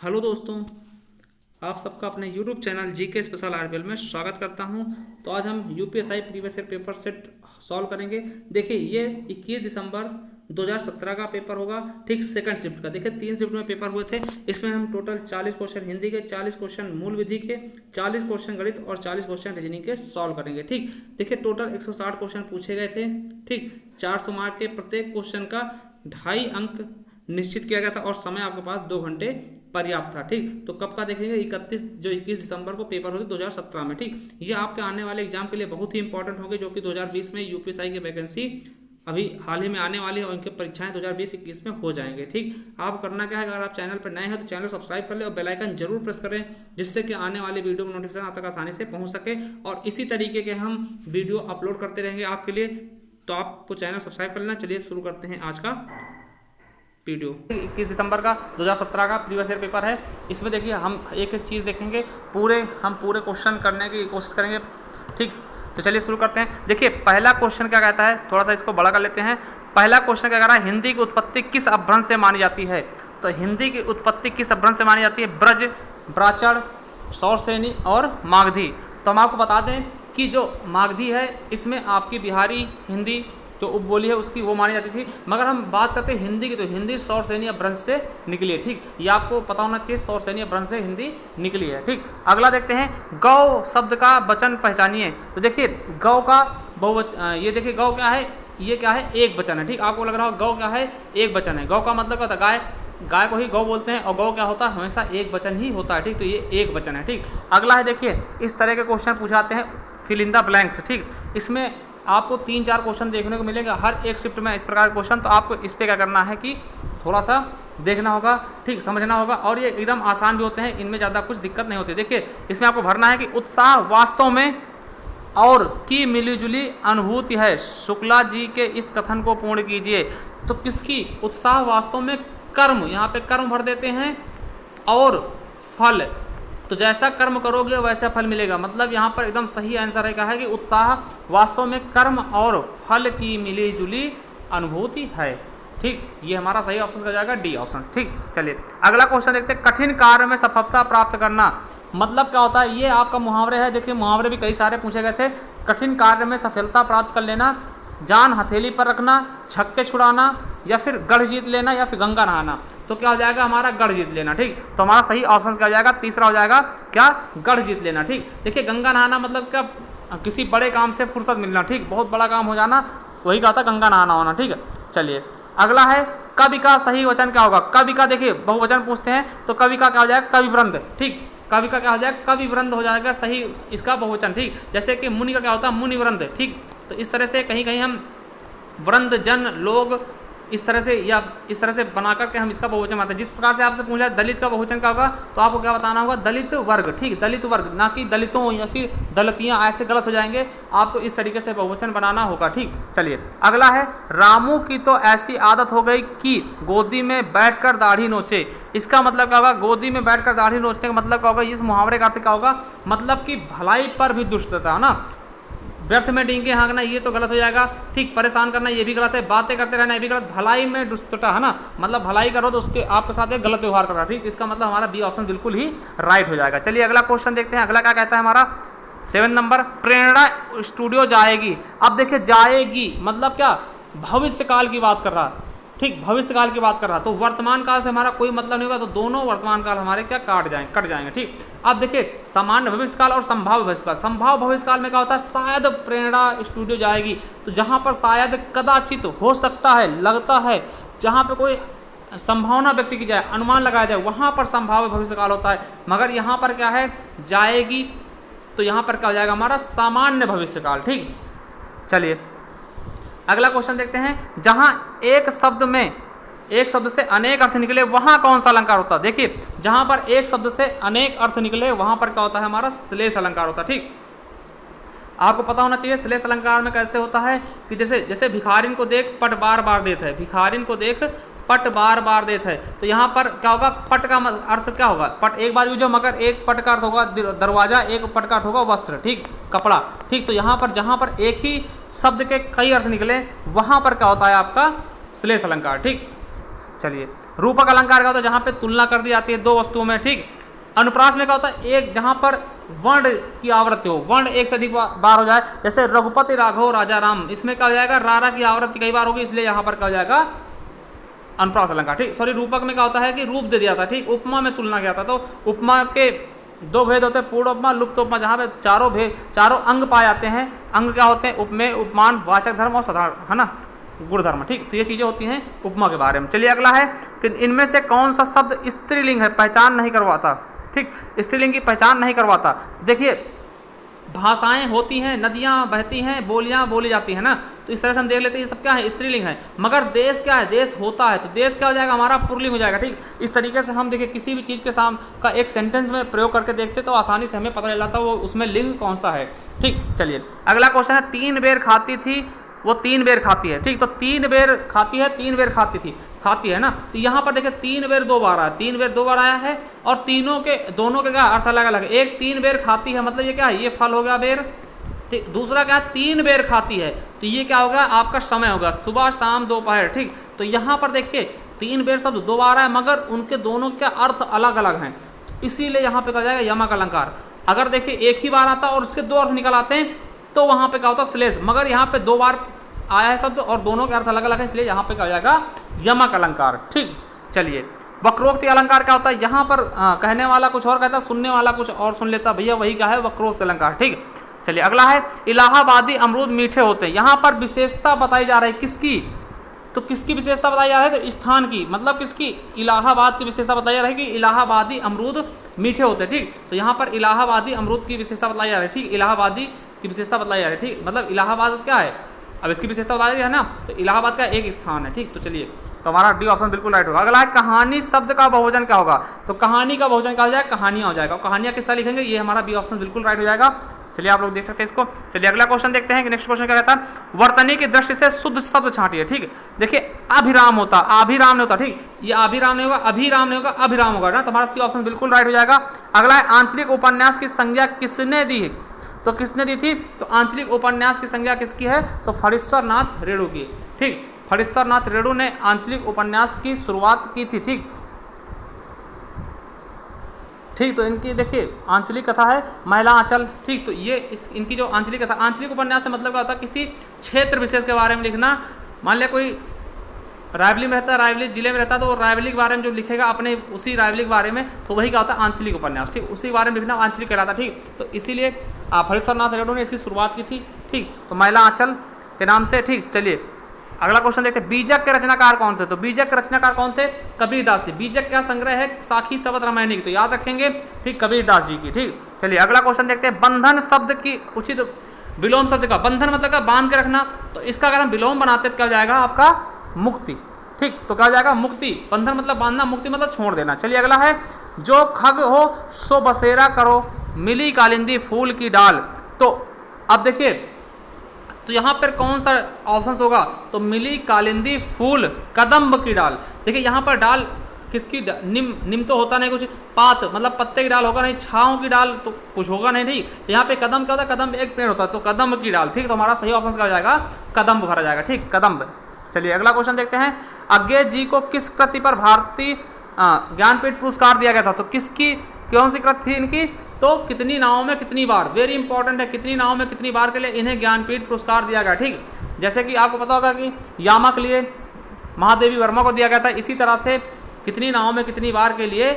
Hello दोस्तों, आप सबका अपने YouTube channel GK special RBL में स्वागत करता हूं। तो आज हम UPSI previous year paper set solve करेंगे। देखिए ये 21 दिसंबर 2017 का पेपर होगा, ठीक सेकंड शिफ्ट का। देखिए 3 शिफ्ट में पेपर हुए थे। इसमें हम टोटल 40 क्वेश्चन हिंदी के, 40 क्वेश्चन मूल विधि के, 40 क्वेश्चन गणित और 40 क्वेश्चन रीजनिंग के सॉल्व करेंगे। ठीक, देखिए टोटल 160 क्वेश्चन पूछे गए थे। ठीक, 400 मार्क के प्रत्येक क्वेश्चन का 2.5 अंक निश्चित किया गया था और समय आपके पास 2 घंटे पर्याप्त था। ठीक, तो कब का देखेंगे? 21 दिसंबर को पेपर होते 2017 में। ठीक, ये आपके आने वाले एग्जाम के लिए बहुत ही इंपॉर्टेंट होंगे, जो कि 2020 में यूपीएसआई की वैकेंसी अभी हाल ही में आने वाली है और उनकी परीक्षाएं 2020-21 में हो जाएंगे। ठीक, आप करना क्या है, अगर आप चैनल पर नए हैं तो चैनल सब्सक्राइब कर ले और बेल आइकन जरूर प्रेस करें, जिससे कि आने वाले वीडियो का नोटिफिकेशन आप तक आसानी से पहुंच सके। और इसी तरीके के हम वीडियो अपलोड करते रहेंगे आपके लिए, तो आपको चैनल सब्सक्राइब कर लेना। चलिए शुरू करते हैं आज का वीडियो। 21 दिसंबर का 2017 का प्रीवियस ईयर पेपर है। इसमें देखिए हम एक एक चीज़ देखेंगे, हम पूरे क्वेश्चन करने की कोशिश करेंगे। ठीक, तो चलिए शुरू करते हैं। देखिए पहला क्वेश्चन क्या कहता है, थोड़ा सा इसको बड़ा कर लेते हैं। पहला क्वेश्चन क्या कह रहा है, हिंदी की उत्पत्ति किस अपभ्रंश से मानी जाती है? तो हिंदी की उत्पत्ति किस अपभ्रंश से मानी जाती है? ब्रज, ब्राचड़, सौरसेनी और मागधी। तो हम आपको बता दें कि जो मागधी है इसमें आपकी बिहारी हिंदी जो उपबोली है उसकी वो मानी जाती थी, मगर हम बात करते हैं हिंदी की, तो हिंदी सौरसेनी अपभ्रंश से निकली है। ठीक, ये आपको पता होना चाहिए, सौरसेनी अपभ्रंश से हिंदी निकली है। ठीक, अगला देखते हैं, गौ शब्द का वचन पहचानिए। तो देखिए गौ का ये देखिए गौ क्या है, ये क्या है, एक वचन है। ठीक, आपको लग रहा हो गौ क्या है, एक वचन है। गौ का मतलब क्या होता है, गाय, गाय को ही गौ बोलते हैं और गौ क्या होता है, हमेशा एक वचन ही होता है। ठीक, तो ये एक वचन है। ठीक, अगला है, देखिए इस तरह के क्वेश्चन पूछाते हैं फिल इन द ब्लैंक्स। ठीक, इसमें आपको 3-4 क्वेश्चन देखने को मिलेगा हर एक शिफ्ट में इस प्रकार के क्वेश्चन। तो आपको इस पे क्या करना है कि थोड़ा सा देखना होगा, ठीक, समझना होगा, और ये एकदम आसान भी होते हैं, इनमें ज़्यादा कुछ दिक्कत नहीं होती। देखिए इसमें आपको भरना है कि उत्साह वास्तव में और की मिलीजुली अनुभूति है, शुक्ला जी के इस कथन को पूर्ण कीजिए। तो किसकी? उत्साह वास्तव में कर्म, यहाँ पे कर्म भर देते हैं, और फल, तो जैसा कर्म करोगे वैसा फल मिलेगा। मतलब यहाँ पर एकदम सही आंसर है, क्या है कि उत्साह वास्तव में कर्म और फल की मिली जुली अनुभूति है। ठीक, ये हमारा सही ऑप्शन हो जाएगा, डी ऑप्शन। ठीक, चलिए अगला क्वेश्चन देखते हैं, कठिन कार्य में सफलता प्राप्त करना। मतलब क्या होता है, ये आपका मुहावरे है। देखिए मुहावरे भी कई सारे पूछे गए थे। कठिन कार्य में सफलता प्राप्त कर लेना, जान हथेली पर रखना, छक्के छुड़ाना, या फिर गढ़ जीत लेना, या फिर गंगा नहाना। तो क्या हो जाएगा हमारा, गढ़ जीत लेना। ठीक, तो हमारा सही ऑप्शन क्या हो जाएगा, तीसरा हो जाएगा क्या, गढ़ जीत लेना। ठीक, देखिए गंगा नहाना मतलब क्या, किसी बड़े काम से फुर्सत मिलना। ठीक, बहुत बड़ा काम हो जाना, वही कहा था गंगा नहाना होना। ठीक है, चलिए अगला है, कवि का सही वचन क्या होगा? कवि का देखिए बहुवचन पूछते हैं, तो कवि का क्या हो जाएगा, कविवृंद। ठीक, कवि का क्या हो जाएगा, कविवृंद हो जाएगा सही इसका बहुवचन। ठीक, जैसे कि मुनि का क्या होता है, मुनिवृंद। ठीक, तो इस तरह से कहीं कहीं हम वृंद, जन, लोग, इस तरह से या इस तरह से बना करके हम इसका बहुवचन बनाते हैं। जिस प्रकार से आपसे पूछा दलित का बहुवचन क्या होगा, तो आपको क्या बताना होगा, दलित वर्ग। ठीक, दलित वर्ग, ना कि दलितों या फिर दलितियां, ऐसे गलत हो जाएंगे। आपको इस तरीके से बहुवचन बनाना होगा। ठीक, चलिए अगला है, रामू की तो ऐसी आदत हो गई कि गोदी में बैठकर दाढ़ी नोचे। इसका मतलब क्या होगा, गोदी में बैठकर दाढ़ी नोचने का मतलब क्या होगा, इस मुहावरे का अर्थ क्या होगा, मतलब कि भलाई पर भी दुष्टता है ना। व्यर्थ में डींगे हाँकना, ये तो गलत हो जाएगा। ठीक, परेशान करना ये भी गलत है, बातें करते रहना ये भी गलत। भलाई में दुष्टता है ना, मतलब भलाई करो तो उसके आपके साथ एक गलत व्यवहार करना। ठीक, इसका मतलब हमारा बी ऑप्शन बिल्कुल ही राइट हो जाएगा। चलिए अगला क्वेश्चन देखते हैं। अगला क्या कहता है हमारा 7 नंबर, प्रेरणा स्टूडियो जाएगी। अब देखिए जाएगी मतलब क्या, भविष्य काल की बात कर रहा है। ठीक, भविष्य काल की बात कर रहा, तो वर्तमान काल से हमारा कोई मतलब नहीं होगा, तो दोनों वर्तमान काल हमारे क्या कट जाएंगे। ठीक, अब देखिए सामान्य भविष्य काल और संभाव्य भविष्य काल। संभाव्य भविष्य काल में क्या होता है, शायद प्रेरणा स्टूडियो जाएगी, तो जहां पर शायद, कदाचित, हो सकता है, लगता है, जहां पर कोई संभावना व्यक्त की जाए, अनुमान लगाया जाए, वहां पर संभाव्य भविष्य काल होता है। मगर यहाँ पर क्या है, जाएगी, तो यहाँ पर क्या हो जाएगा हमारा, सामान्य भविष्य काल। ठीक, चलिए अगला क्वेश्चन देखते हैं, जहां एक शब्द से अनेक अर्थ निकले वहां कौन सा अलंकार होता है? देखिए जहां पर एक शब्द से अनेक अर्थ निकले वहां पर क्या होता है हमारा, श्लेष अलंकार होता है। ठीक, आपको पता होना चाहिए श्लेष अलंकार में कैसे होता है कि जैसे भिखारिन को देख पट बार बार देता है, भिखारिन को देख पट बार बार देता है। तो यहाँ पर क्या होगा, पट का अर्थ क्या होगा, पट एक बार यूज हो, मगर एक पट का अर्थ होगा दरवाजा, एक पट का अर्थ होगा वस्त्र। ठीक, कपड़ा। ठीक, तो यहाँ पर जहाँ पर एक ही शब्द के कई अर्थ निकले वहाँ पर क्या होता है आपका, श्लेष अलंकार। ठीक, चलिए रूपक अलंकार क्या होता है, जहाँ पे तुलना कर दी जाती है दो वस्तुओं में, ठीक। अनुप्रास में क्या होता है, एक जहाँ पर वर्ण की आवृत्ति हो, वर्ण एक से अधिक बार हो जाए, जैसे रघुपति राघव राजा राम, इसमें क्या हो जाएगा, रारा की आवृत्ति कई बार होगी, इसलिए यहाँ पर क्या हो जाएगा अनुप्रास अलंकार, ठीक। सॉरी, रूपक में क्या होता है कि रूप दे दिया था, ठीक। उपमा में तुलना किया था, तो उपमा के दो भेद होते हैं, पूर्ण उपमा, लुप्त उपमा, जहाँ पे चारों अंग पाए जाते हैं। अंग क्या होते हैं, उपमेय, उपमान, वाचक धर्म और साधारण, है ना, गुणधर्म, ठीक। तो ये चीजें होती हैं उपमा के बारे में। चलिए अगला है कि इनमें से कौन सा शब्द स्त्रीलिंग है, पहचान नहीं करवाता, ठीक। स्त्रीलिंग की पहचान नहीं करवाता। देखिए भाषाएं होती हैं, नदियां बहती हैं, बोलियां बोली जाती हैं ना, तो इस तरह से हम देख लेते हैं ये सब क्या है, स्त्रीलिंग है। मगर देश क्या है, देश होता है, तो देश क्या हो जाएगा हमारा, पुल्लिंग हो जाएगा, ठीक। इस तरीके से हम देखिए किसी भी चीज़ के साम का एक सेंटेंस में प्रयोग करके देखते तो आसानी से हमें पता चल जाता वो उसमें लिंग कौन सा है, ठीक। चलिए अगला क्वेश्चन है, 3 बेर खाती थी वो 3 बेर खाती है, ठीक। तो 3 बेर खाती है, 3 बेर खाती थी, खाती है ना, तो यहाँ पर देखिए 3 बेर 2 बार आया, 3 बेर 2 बार आया है, और दोनों के क्या अर्थ अलग अलग है। एक 3 बेर खाती है मतलब ये क्या है, ये फल हो गया बेर, ठीक। दूसरा क्या है, 3 बेर खाती है, तो ये क्या होगा, आपका समय होगा, सुबह शाम दोपहर, ठीक। तो यहाँ पर देखिए 3 बेर शब्द 2 बार आया, मगर उनके दोनों के अर्थ अलग अलग हैं, तो इसीलिए यहाँ पे कहा जाएगा यमक अलंकार। अगर देखिए एक ही बार आता और उसके 2 अर्थ निकल आते हैं तो वहाँ पे क्या होता है श्लेष, मगर यहाँ पे 2 बार आया है शब्द और दोनों के अर्थ अलग अलग है, इसलिए यहाँ पे कहा जाएगा यमक अलंकार, ठीक। चलिए वक्रोक्ति अलंकार क्या होता है, यहाँ पर कहने वाला कुछ और कहता, सुनने वाला कुछ और सुन लेता, भैया वही क्या है वक्रोक्ति अलंकार, ठीक। चलिए अगला है, इलाहाबादी अमरूद मीठे होते हैं। यहाँ पर विशेषता बताई जा रही है, किसकी, तो किसकी विशेषता बताई जा रही है, तो स्थान की, मतलब किसकी, इलाहाबाद की विशेषता बताई जा रही है कि इलाहाबादी अमरूद मीठे होते हैं, ठीक। तो यहाँ पर इलाहाबादी अमरूद की विशेषता बताई जा रही है, ठीक। इलाहाबादी की विशेषता बताई जा रही है, ठीक। मतलब इलाहाबाद क्या है, अब इसकी विशेषता बताई है ना, तो इलाहाबाद का एक स्थान है, ठीक। तो चलिए तो हमारा डी ऑप्शन बिल्कुल राइट होगा। अगला है, कहानी शब्द का बहुवचन क्या होगा, तो कहानी का बहुवचन क्या हो जाएगा, कहानियां हो जाएगा। कहानियां किस तरह लिखेंगे, ये हमारा बी ऑप्शन बिल्कुल राइट हो जाएगा। चलिए आप लोग देख सकते हैं इसको। चलिए अगला क्वेश्चन देखते हैं कि नेक्स्ट क्वेश्चन क्या रहता है, वर्तनी की दृष्टि से शुद्ध शब्द छांटिए, ठीक। देखिए अभिराम होता, अभिराम नहीं होता, ठीक। ये अभिराम नहीं होगा, अभिराम नहीं होगा, अभिराम होगा ना, तो हमारा सी ऑप्शन बिल्कुल राइट हो जाएगा। अगला है, आंचलिक उपन्यास की संज्ञा किसने दी है, तो किसने दी थी, तो आंचलिक उपन्यास की संज्ञा किसकी है, तो फणीश्वर नाथ रेणु की, ठीक। फणीश्वर नाथ रेणु ने आंचलिक उपन्यास की शुरुआत की थी, ठीक। ठीक, तो इनकी देखिए आंचलिक कथा है महिला आंचल, ठीक। तो ये इनकी जो आंचलिक कथा, आंचलिक उपन्यास से मतलब क्या होता है, किसी क्षेत्र विशेष के बारे में लिखना। मान लिया कोई रायबली में रहता है, रायबली जिले में रहता है, तो वो रायबली के बारे में जो लिखेगा अपने उसी रायबली के बारे में, तो वही क्या होता है आंचलिक उपन्यास, ठीक। उसी के बारे में लिखना आंचलिक कहलाता, ठीक। तो इसीलिए फणीश्वर नाथ रेणु ने इसकी शुरुआत की थी, ठीक। तो महिला आंचल के नाम से, ठीक। चलिए अगला क्वेश्चन देखते हैं, बीजक के रचनाकार कौन थे, तो बीजक के रचनाकार कौन थे, कबीरदास जी। बीजक क्या संग्रह है, साखी शबद रामायणी की, तो याद रखेंगे, ठीक, कबीरदास जी की, ठीक। चलिए अगला क्वेश्चन देखते हैं, बंधन शब्द की उचित विलोम शब्द का, बंधन मतलब का बांध के रखना, तो इसका अगर हम विलोम बनाते तो क्या हो जाएगा आपका मुक्ति, ठीक। तो क्या हो जाएगा मुक्ति, बंधन मतलब बांधना, मुक्ति मतलब छोड़ देना। चलिए अगला है, जो खग हो सो बसेरा करो, मिली कालिंदी फूल की डाल। तो अब देखिए तो यहाँ पर कौन सा ऑप्शन होगा, तो मिली कालिंदी फूल कदम्ब की डाल। देखिए यहाँ पर डाल किसकी, निम तो होता नहीं, कुछ पात मतलब पत्ते की डाल होगा नहीं, छाँव की डाल तो कुछ होगा नहीं, ठीक। यहाँ पे कदम क्या होता है, कदम एक पेड़ होता है, तो कदम्ब की डाल, ठीक। तो हमारा सही ऑप्शन क्या हो जाएगा, कदम्ब भरा जाएगा, ठीक, कदम्ब। चलिए अगला क्वेश्चन देखते हैं, अज्ञे जी को किस कृति पर भारतीय ज्ञानपीठ पुरस्कार दिया गया था, तो किसकी कौन सी कृति थी इनकी, तो कितनी नावों में कितनी बार, वेरी इंपॉर्टेंट है, कितनी नावों में कितनी बार के लिए इन्हें ज्ञानपीठ पुरस्कार दिया गया, ठीक। जैसे कि आपको पता होगा कि यामा के लिए महादेवी वर्मा को दिया गया था, इसी तरह से कितनी नावों में कितनी बार के लिए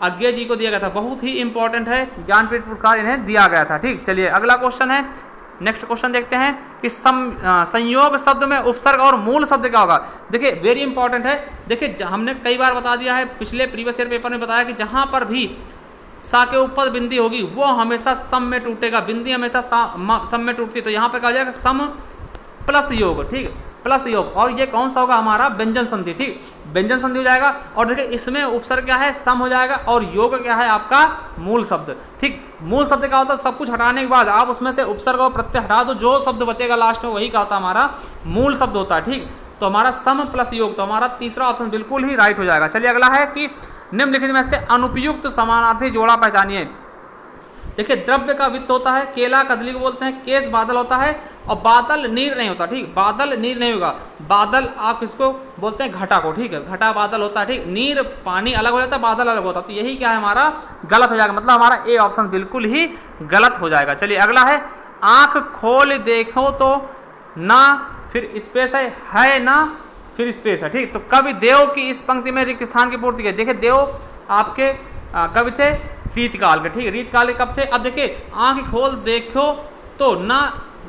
अज्ञे जी को दिया गया था, बहुत ही इंपॉर्टेंट है, ज्ञानपीठ पुरस्कार इन्हें दिया गया था, ठीक। चलिए अगला क्वेश्चन है, नेक्स्ट क्वेश्चन देखते हैं कि संयोग शब्द में उपसर्ग और मूल शब्द क्या होगा। देखिए वेरी इंपॉर्टेंट है, देखिए हमने कई बार बता दिया है, पिछले प्रीवियस ईयर पेपर में बताया कि जहां पर भी सा के ऊपर बिंदी होगी वो हमेशा सम में टूटेगा, बिंदी हमेशा सम में टूटती, तो यहाँ पे कहा जाएगा सम प्लस योग, ठीक, प्लस योग। और ये कौन सा होगा हमारा व्यंजन संधि, ठीक, व्यंजन संधि हो जाएगा। और देखिए इसमें उपसर्ग क्या है, सम हो जाएगा, और योग क्या है आपका मूल शब्द, ठीक। मूल शब्द क्या होता है, सब कुछ हटाने के बाद आप उसमें से उपसर्ग और प्रत्यय हटा दो, जो शब्द बचेगा लास्ट में वही क्या होता है हमारा मूल शब्द होता है, ठीक। तो हमारा सम प्लस योग, तो हमारा तीसरा ऑप्शन बिल्कुल ही राइट हो जाएगा। चलिए अगला है कि निम्नलिखित में से अनुपयुक्त समानार्थी जोड़ा पहचानिए। देखिए द्रव्य का वित्त होता है, केला कदली को बोलते हैं, केस बादल होता है, और बादल नीर नहीं होता, ठीक, बादल नीर नहीं होगा, बादल आप किसको बोलते हैं, घटा को, ठीक है, घटा बादल होता है, ठीक, नीर पानी अलग हो जाता है, बादल अलग होता है, तो यही क्या है हमारा गलत हो जाएगा, मतलब हमारा ए ऑप्शन बिल्कुल ही गलत हो जाएगा। चलिए अगला है आंख खोल देखो तो ना, फिर स्पेस है ना, फिर स्पेस है, ठीक। तो कवि देव की इस पंक्ति में रिक्त स्थान की पूर्ति की। देखिए देव आपके कवि थे रीतकाल के, ठीक है, रीतकाल के कब थे। अब देखिए आंख खोल देखो तो ना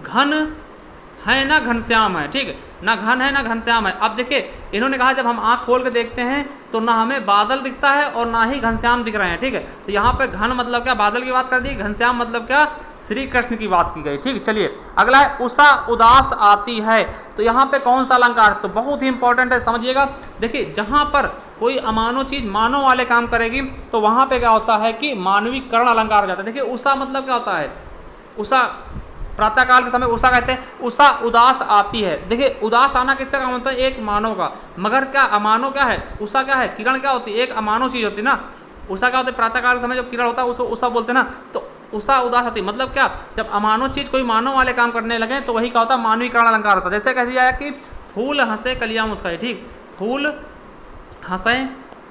घन है ना घनश्याम है, ठीक है, ना घन है ना घनश्याम है। अब देखिए इन्होंने कहा जब हम आंख खोल के देखते हैं तो ना हमें बादल दिखता है और ना ही घनश्याम दिख रहे हैं, ठीक है। तो यहाँ पे घन मतलब क्या, बादल की बात कर दी, घनश्याम मतलब क्या, श्री कृष्ण की बात की गई, ठीक है। चलिए अगला है उषा उदास आती है, तो यहाँ पे कौन सा अलंकार, तो बहुत ही इंपॉर्टेंट है, समझिएगा। देखिए जहाँ पर कोई अमानव चीज मानव वाले काम करेगी तो वहां पे क्या होता है कि मानवीकरण अलंकार हो जाता है। देखिए उषा मतलब क्या होता है, उषा प्रातःकाल के समय उषा कहते हैं, उषा उदास आती है। देखिए उदास आना किसका काम होता है, एक मानव का, मगर क्या अमानव क्या है, उषा क्या है, किरण क्या होती है, एक अमानव चीज होती है ना। उषा क्या होती है, प्रातःकाल के समय जो किरण होता है उसको उषा बोलते हैं ना। तो उषा उदास आती है मतलब क्या, जब अमानव चीज कोई मानव वाले काम करने लगे तो वही क्या होता है, मानवीकरण अलंकार होता है। जैसे कह दिया कि फूल हंसे कलियां मुस्काई, ठीक, फूल हंसे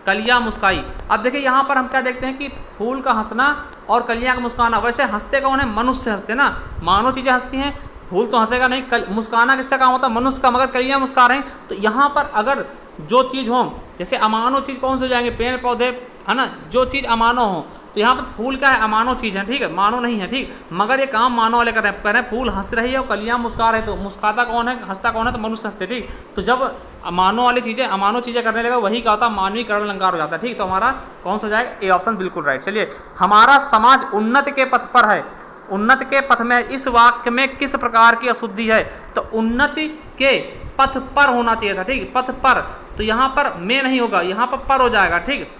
कलियां मुस्काई। अब देखिए यहाँ पर हम क्या देखते हैं कि फूल का हंसना और कलियां का मुस्काना, वैसे हंसते कौन है, मनुष्य हंसते ना, मानव चीजें हंसती हैं, फूल तो हंसेगा नहीं, मुस्काना किसका काम होता है, मनुष्य का, मगर कलियां मुस्का रहे हैं। तो यहाँ पर अगर जो चीज़ हो, जैसे अमानव चीज़ कौन से हो जाएंगे, पेड़ पौधे है ना, जो चीज़ अमानव हो, तो यहाँ पर फूल क्या है, अमानव चीज़ है, ठीक है, मानव नहीं है, ठीक, मगर ये काम मानव वाले कर रहे हैं, फूल हंस रही है और कलियां मुस्का रहे, तो मुस्काता कौन है, हंसता कौन है, तो मनुष्य हंसते, ठीक। तो जब मानव वाली चीज़ें अमानव चीज़ें करने लगा वही क्या होता है, मानवीकरण अलंकार हो जाता है, ठीक। तो हमारा कौन सा हो जाएगा, ए ऑप्शन बिल्कुल राइट। चलिए हमारा समाज उन्नति के पथ पर है, उन्नति के पथ में, इस वाक्य में किस प्रकार की अशुद्धि है, तो उन्नति के पथ पर होना चाहिए था, ठीक, पथ पर, तो यहाँ पर में नहीं होगा, यहाँ पर हो जाएगा, ठीक।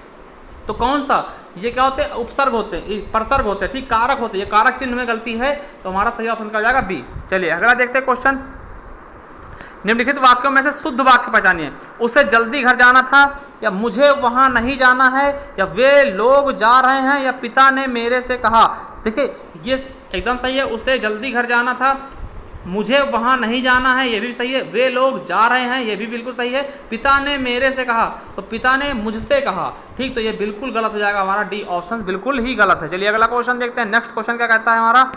तो कौन सा, ये क्या होते हैं, उपसर्ग होते हैं, परसर्ग होते हैं, ठीक, कारक होते हैं, ये कारक चिन्ह में गलती है, तो हमारा सही ऑप्शन का जाएगा बी। चलिए अगला देखते हैं क्वेश्चन, निम्नलिखित वाक्यों में से शुद्ध वाक्य पहचानिए। उसे जल्दी घर जाना था, या मुझे वहां नहीं जाना है, या वे लोग जा रहे हैं, या पिता ने मेरे से कहा। देखिए ये एकदम सही है, उसे जल्दी घर जाना था, मुझे वहां नहीं जाना है, ये भी सही है, वे लोग जा रहे हैं, ये भी बिल्कुल सही है, पिता ने मेरे से कहा, तो पिता ने मुझसे कहा, ठीक, तो ये बिल्कुल गलत हो जाएगा, हमारा डी ऑप्शन बिल्कुल ही गलत है। चलिए अगला क्वेश्चन देखते हैं, नेक्स्ट क्वेश्चन क्या कहता है हमारा।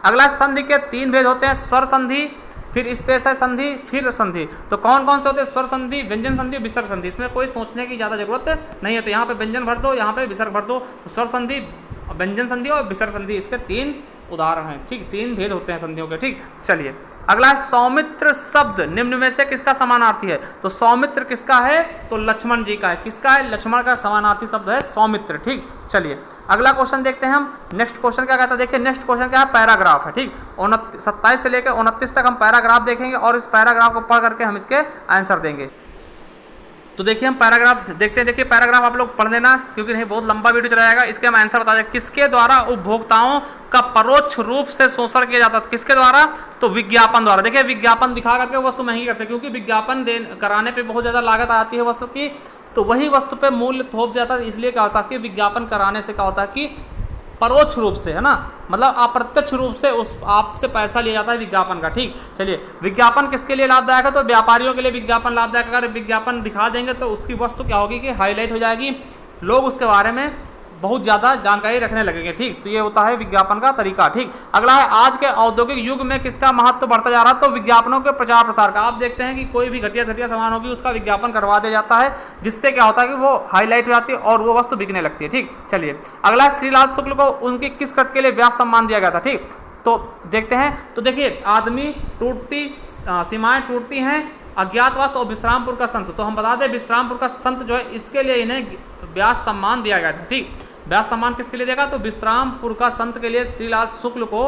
अगला संधि के 3 भेद होते हैं, स्वर संधि, फिर स्पेस है संधि, फिर संधि। तो कौन कौन से होते हैं, स्वर संधि, व्यंजन संधि, विसर्ग संधि। इसमें कोई सोचने की ज़्यादा जरूरत नहीं है, तो यहाँ पे व्यंजन भर दो, यहाँ पे विसर्ग भर दो। तो स्वर संधि, व्यंजन संधि और विसर्ग संधि, इसके 3 उदाहरण हैं, ठीक, 3 भेद होते हैं संधियों के, ठीक। चलिए अगला है सौमित्र शब्द निम्न में से किसका समानार्थी है, तो सौमित्र किसका है, तो लक्ष्मण जी का है, किसका है, लक्ष्मण का समानार्थी शब्द है सौमित्र, ठीक। चलिए अगला क्वेश्चन देखते हैं हम, नेक्स्ट क्वेश्चन क्या कहता है, देखिए नेक्स्ट क्वेश्चन क्या है, पैराग्राफ है, ठीक, 27 से लेकर 29 तक हम पैराग्राफ देखेंगे और इस पैराग्राफ को पढ़ करके हम इसके आंसर देंगे। तो देखिए हम पैराग्राफ देखते हैं, देखिए पैराग्राफ आप लोग पढ़ लेना क्योंकि नहीं बहुत लंबा वीडियो चला जाएगा, इसके हम आंसर बता दें। किसके द्वारा उपभोक्ताओं का परोक्ष रूप से शोषण किया जाता है, किसके द्वारा, तो विज्ञापन द्वारा। देखिए विज्ञापन दिखा करके वस्तु महंगी करते हैं, क्योंकि विज्ञापन कराने पे बहुत ज़्यादा लागत आती है वस्तु की, तो वही वस्तु पे मूल्य थोप जाता है, इसलिए क्या होता है कि विज्ञापन कराने से क्या होता है कि परोक्ष रूप से, है ना, मतलब अप्रत्यक्ष रूप से उस आपसे पैसा लिया जाता है विज्ञापन का, ठीक। चलिए विज्ञापन किसके लिए लाभदायक है, तो व्यापारियों के लिए विज्ञापन लाभदायक। अगर विज्ञापन दिखा देंगे तो उसकी वस्तु क्या होगी कि हाईलाइट हो जाएगी, लोग उसके बारे में बहुत ज़्यादा जानकारी रखने लगेंगे, ठीक। तो ये होता है विज्ञापन का तरीका, ठीक। अगला है आज के औद्योगिक युग में किसका महत्व बढ़ता जा रहा है, तो विज्ञापनों के प्रचार प्रसार का। आप देखते हैं कि कोई भी घटिया सामान होगी उसका विज्ञापन करवा दिया जाता है, जिससे क्या होता है कि वो हाईलाइट हो जाती है और वो वस्तु बिकने लगती है, ठीक। चलिए अगला है श्रीलाल शुक्ल को उनकी किस कृत के लिए व्यास सम्मान दिया गया था, ठीक। तो देखते हैं, तो देखिए आदमी टूटती, सीमाएं टूटती हैं, अज्ञातवास और विश्रामपुर का संत। तो हम बता दें विश्रामपुर का संत जो है इसके लिए इन्हें व्यास सम्मान दिया गया था, ठीक। व्यास सम्मान किसके लिए देगा, तो विश्रामपुर का संत के लिए श्रीलाल शुक्ल को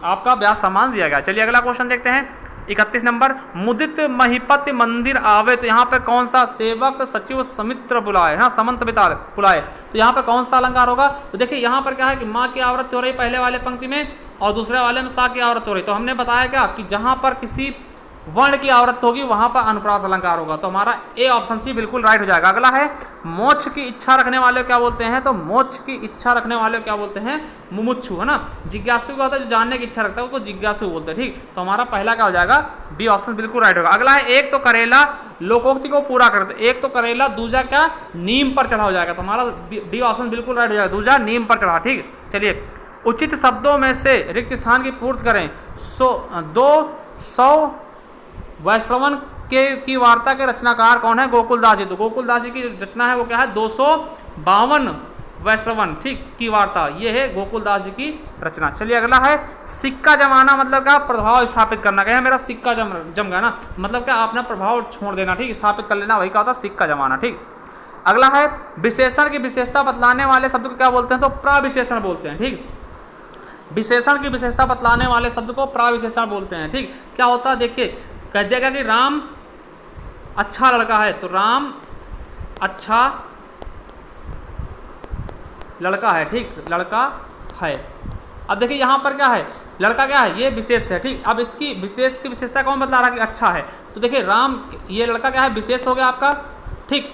आपका व्यास सम्मान दिया गया। चलिए अगला क्वेश्चन देखते हैं, 31 नंबर, मुदित महिपति मंदिर आवे, तो यहाँ पे कौन सा, सेवक सचिव समित्र बुलाए, हाँ समंत बुलाए, तो यहाँ पे कौन सा अलंकार होगा, तो देखिए यहाँ पर क्या है कि माँ की आवृत्ति हो रही पहले वाले पंक्ति में और दूसरे वाले में सा की आवृत्ति हो रही। तो हमने बताया क्या कि जहाँ पर किसी वर्ण की आवृत्ति होगी वहां पर अनुप्रास अलंकार होगा। तो हमारा ए ऑप्शन सी बिल्कुल राइट हो जाएगा। अगला है मोक्ष की इच्छा रखने वाले क्या बोलते हैं, तो मोक्ष की इच्छा रखने वाले क्या बोलते हैं, मुमुक्षु, है ना। जिज्ञासु का होता है जो जानने की इच्छा रखता है उसको जिज्ञासु बोलते हैं, ठीक। तो हमारा पहला क्या हो जाएगा, बी ऑप्शन बिल्कुल राइट होगा। अगला है एक तो करेला लोकोक्ति को पूरा करते, एक तो करेला, दूजा क्या नीम पर चढ़ा हो जाएगा। तो हमारा डी ऑप्शन बिल्कुल राइट हो जाएगा, दूजा नीम पर चढ़ा, ठीक। चलिए उचित शब्दों में से रिक्त स्थान की पूर्ति करें। 200 वैश्रवण की वार्ता के रचनाकार कौन है, गोकुलदास जी। तो गोकुलदास जी की रचना है वो क्या है, 252 वैश्रवण, ठीक, की वार्ता, ये है गोकुलदास जी की रचना। चलिए अगला है सिक्का जमाना मतलब क्या, प्रभाव स्थापित करना। क्या है, मेरा सिक्का जम गया ना, मतलब क्या आपने प्रभाव छोड़ देना, ठीक, स्थापित कर लेना, वही क्या होता है सिक्का जमाना, ठीक। अगला है विशेषण की विशेषता बतलाने वाले शब्द को क्या बोलते हैं, तो प्राविशेषण बोलते हैं, ठीक। विशेषण की विशेषता बतलाने वाले शब्द को प्राविशेषण बोलते हैं, ठीक। क्या होता है देखिए, कह दिया गया कि राम अच्छा लड़का है, तो राम अच्छा लड़का है, ठीक, लड़का है। अब देखिए यहाँ पर क्या है, लड़का क्या है, ये विशेष है, ठीक। अब इसकी विशेष की विशेषता कौन बतला रहा है कि अच्छा है, तो देखिए राम, ये लड़का क्या है, विशेष हो गया आपका, ठीक,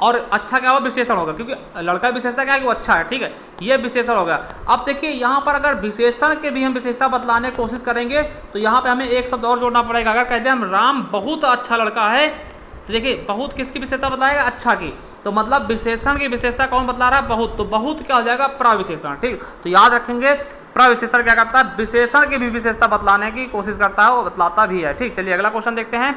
और अच्छा क्या होगा, विशेषण होगा, क्योंकि लड़का विशेषता क्या है कि वो अच्छा है, ठीक है, ये विशेषण होगा। अब देखिए यहाँ पर अगर विशेषण के भी हम विशेषता बतलाने की कोशिश करेंगे तो यहाँ पे हमें एक शब्द और जोड़ना पड़ेगा। अगर कहते हैं हम राम बहुत अच्छा लड़का है, तो देखिए बहुत किसकी विशेषता बताएगा, अच्छा की, तो मतलब विशेषण की विशेषता कौन बतला रहा है, बहुत, तो बहुत क्या हो जाएगा, प्रविशेषण, ठीक। तो याद रखेंगे प्रविशेषण क्या करता है, विशेषण की भी विशेषता बतलाने की कोशिश करता है, वो बतलाता भी है, ठीक। चलिए अगला क्वेश्चन देखते हैं।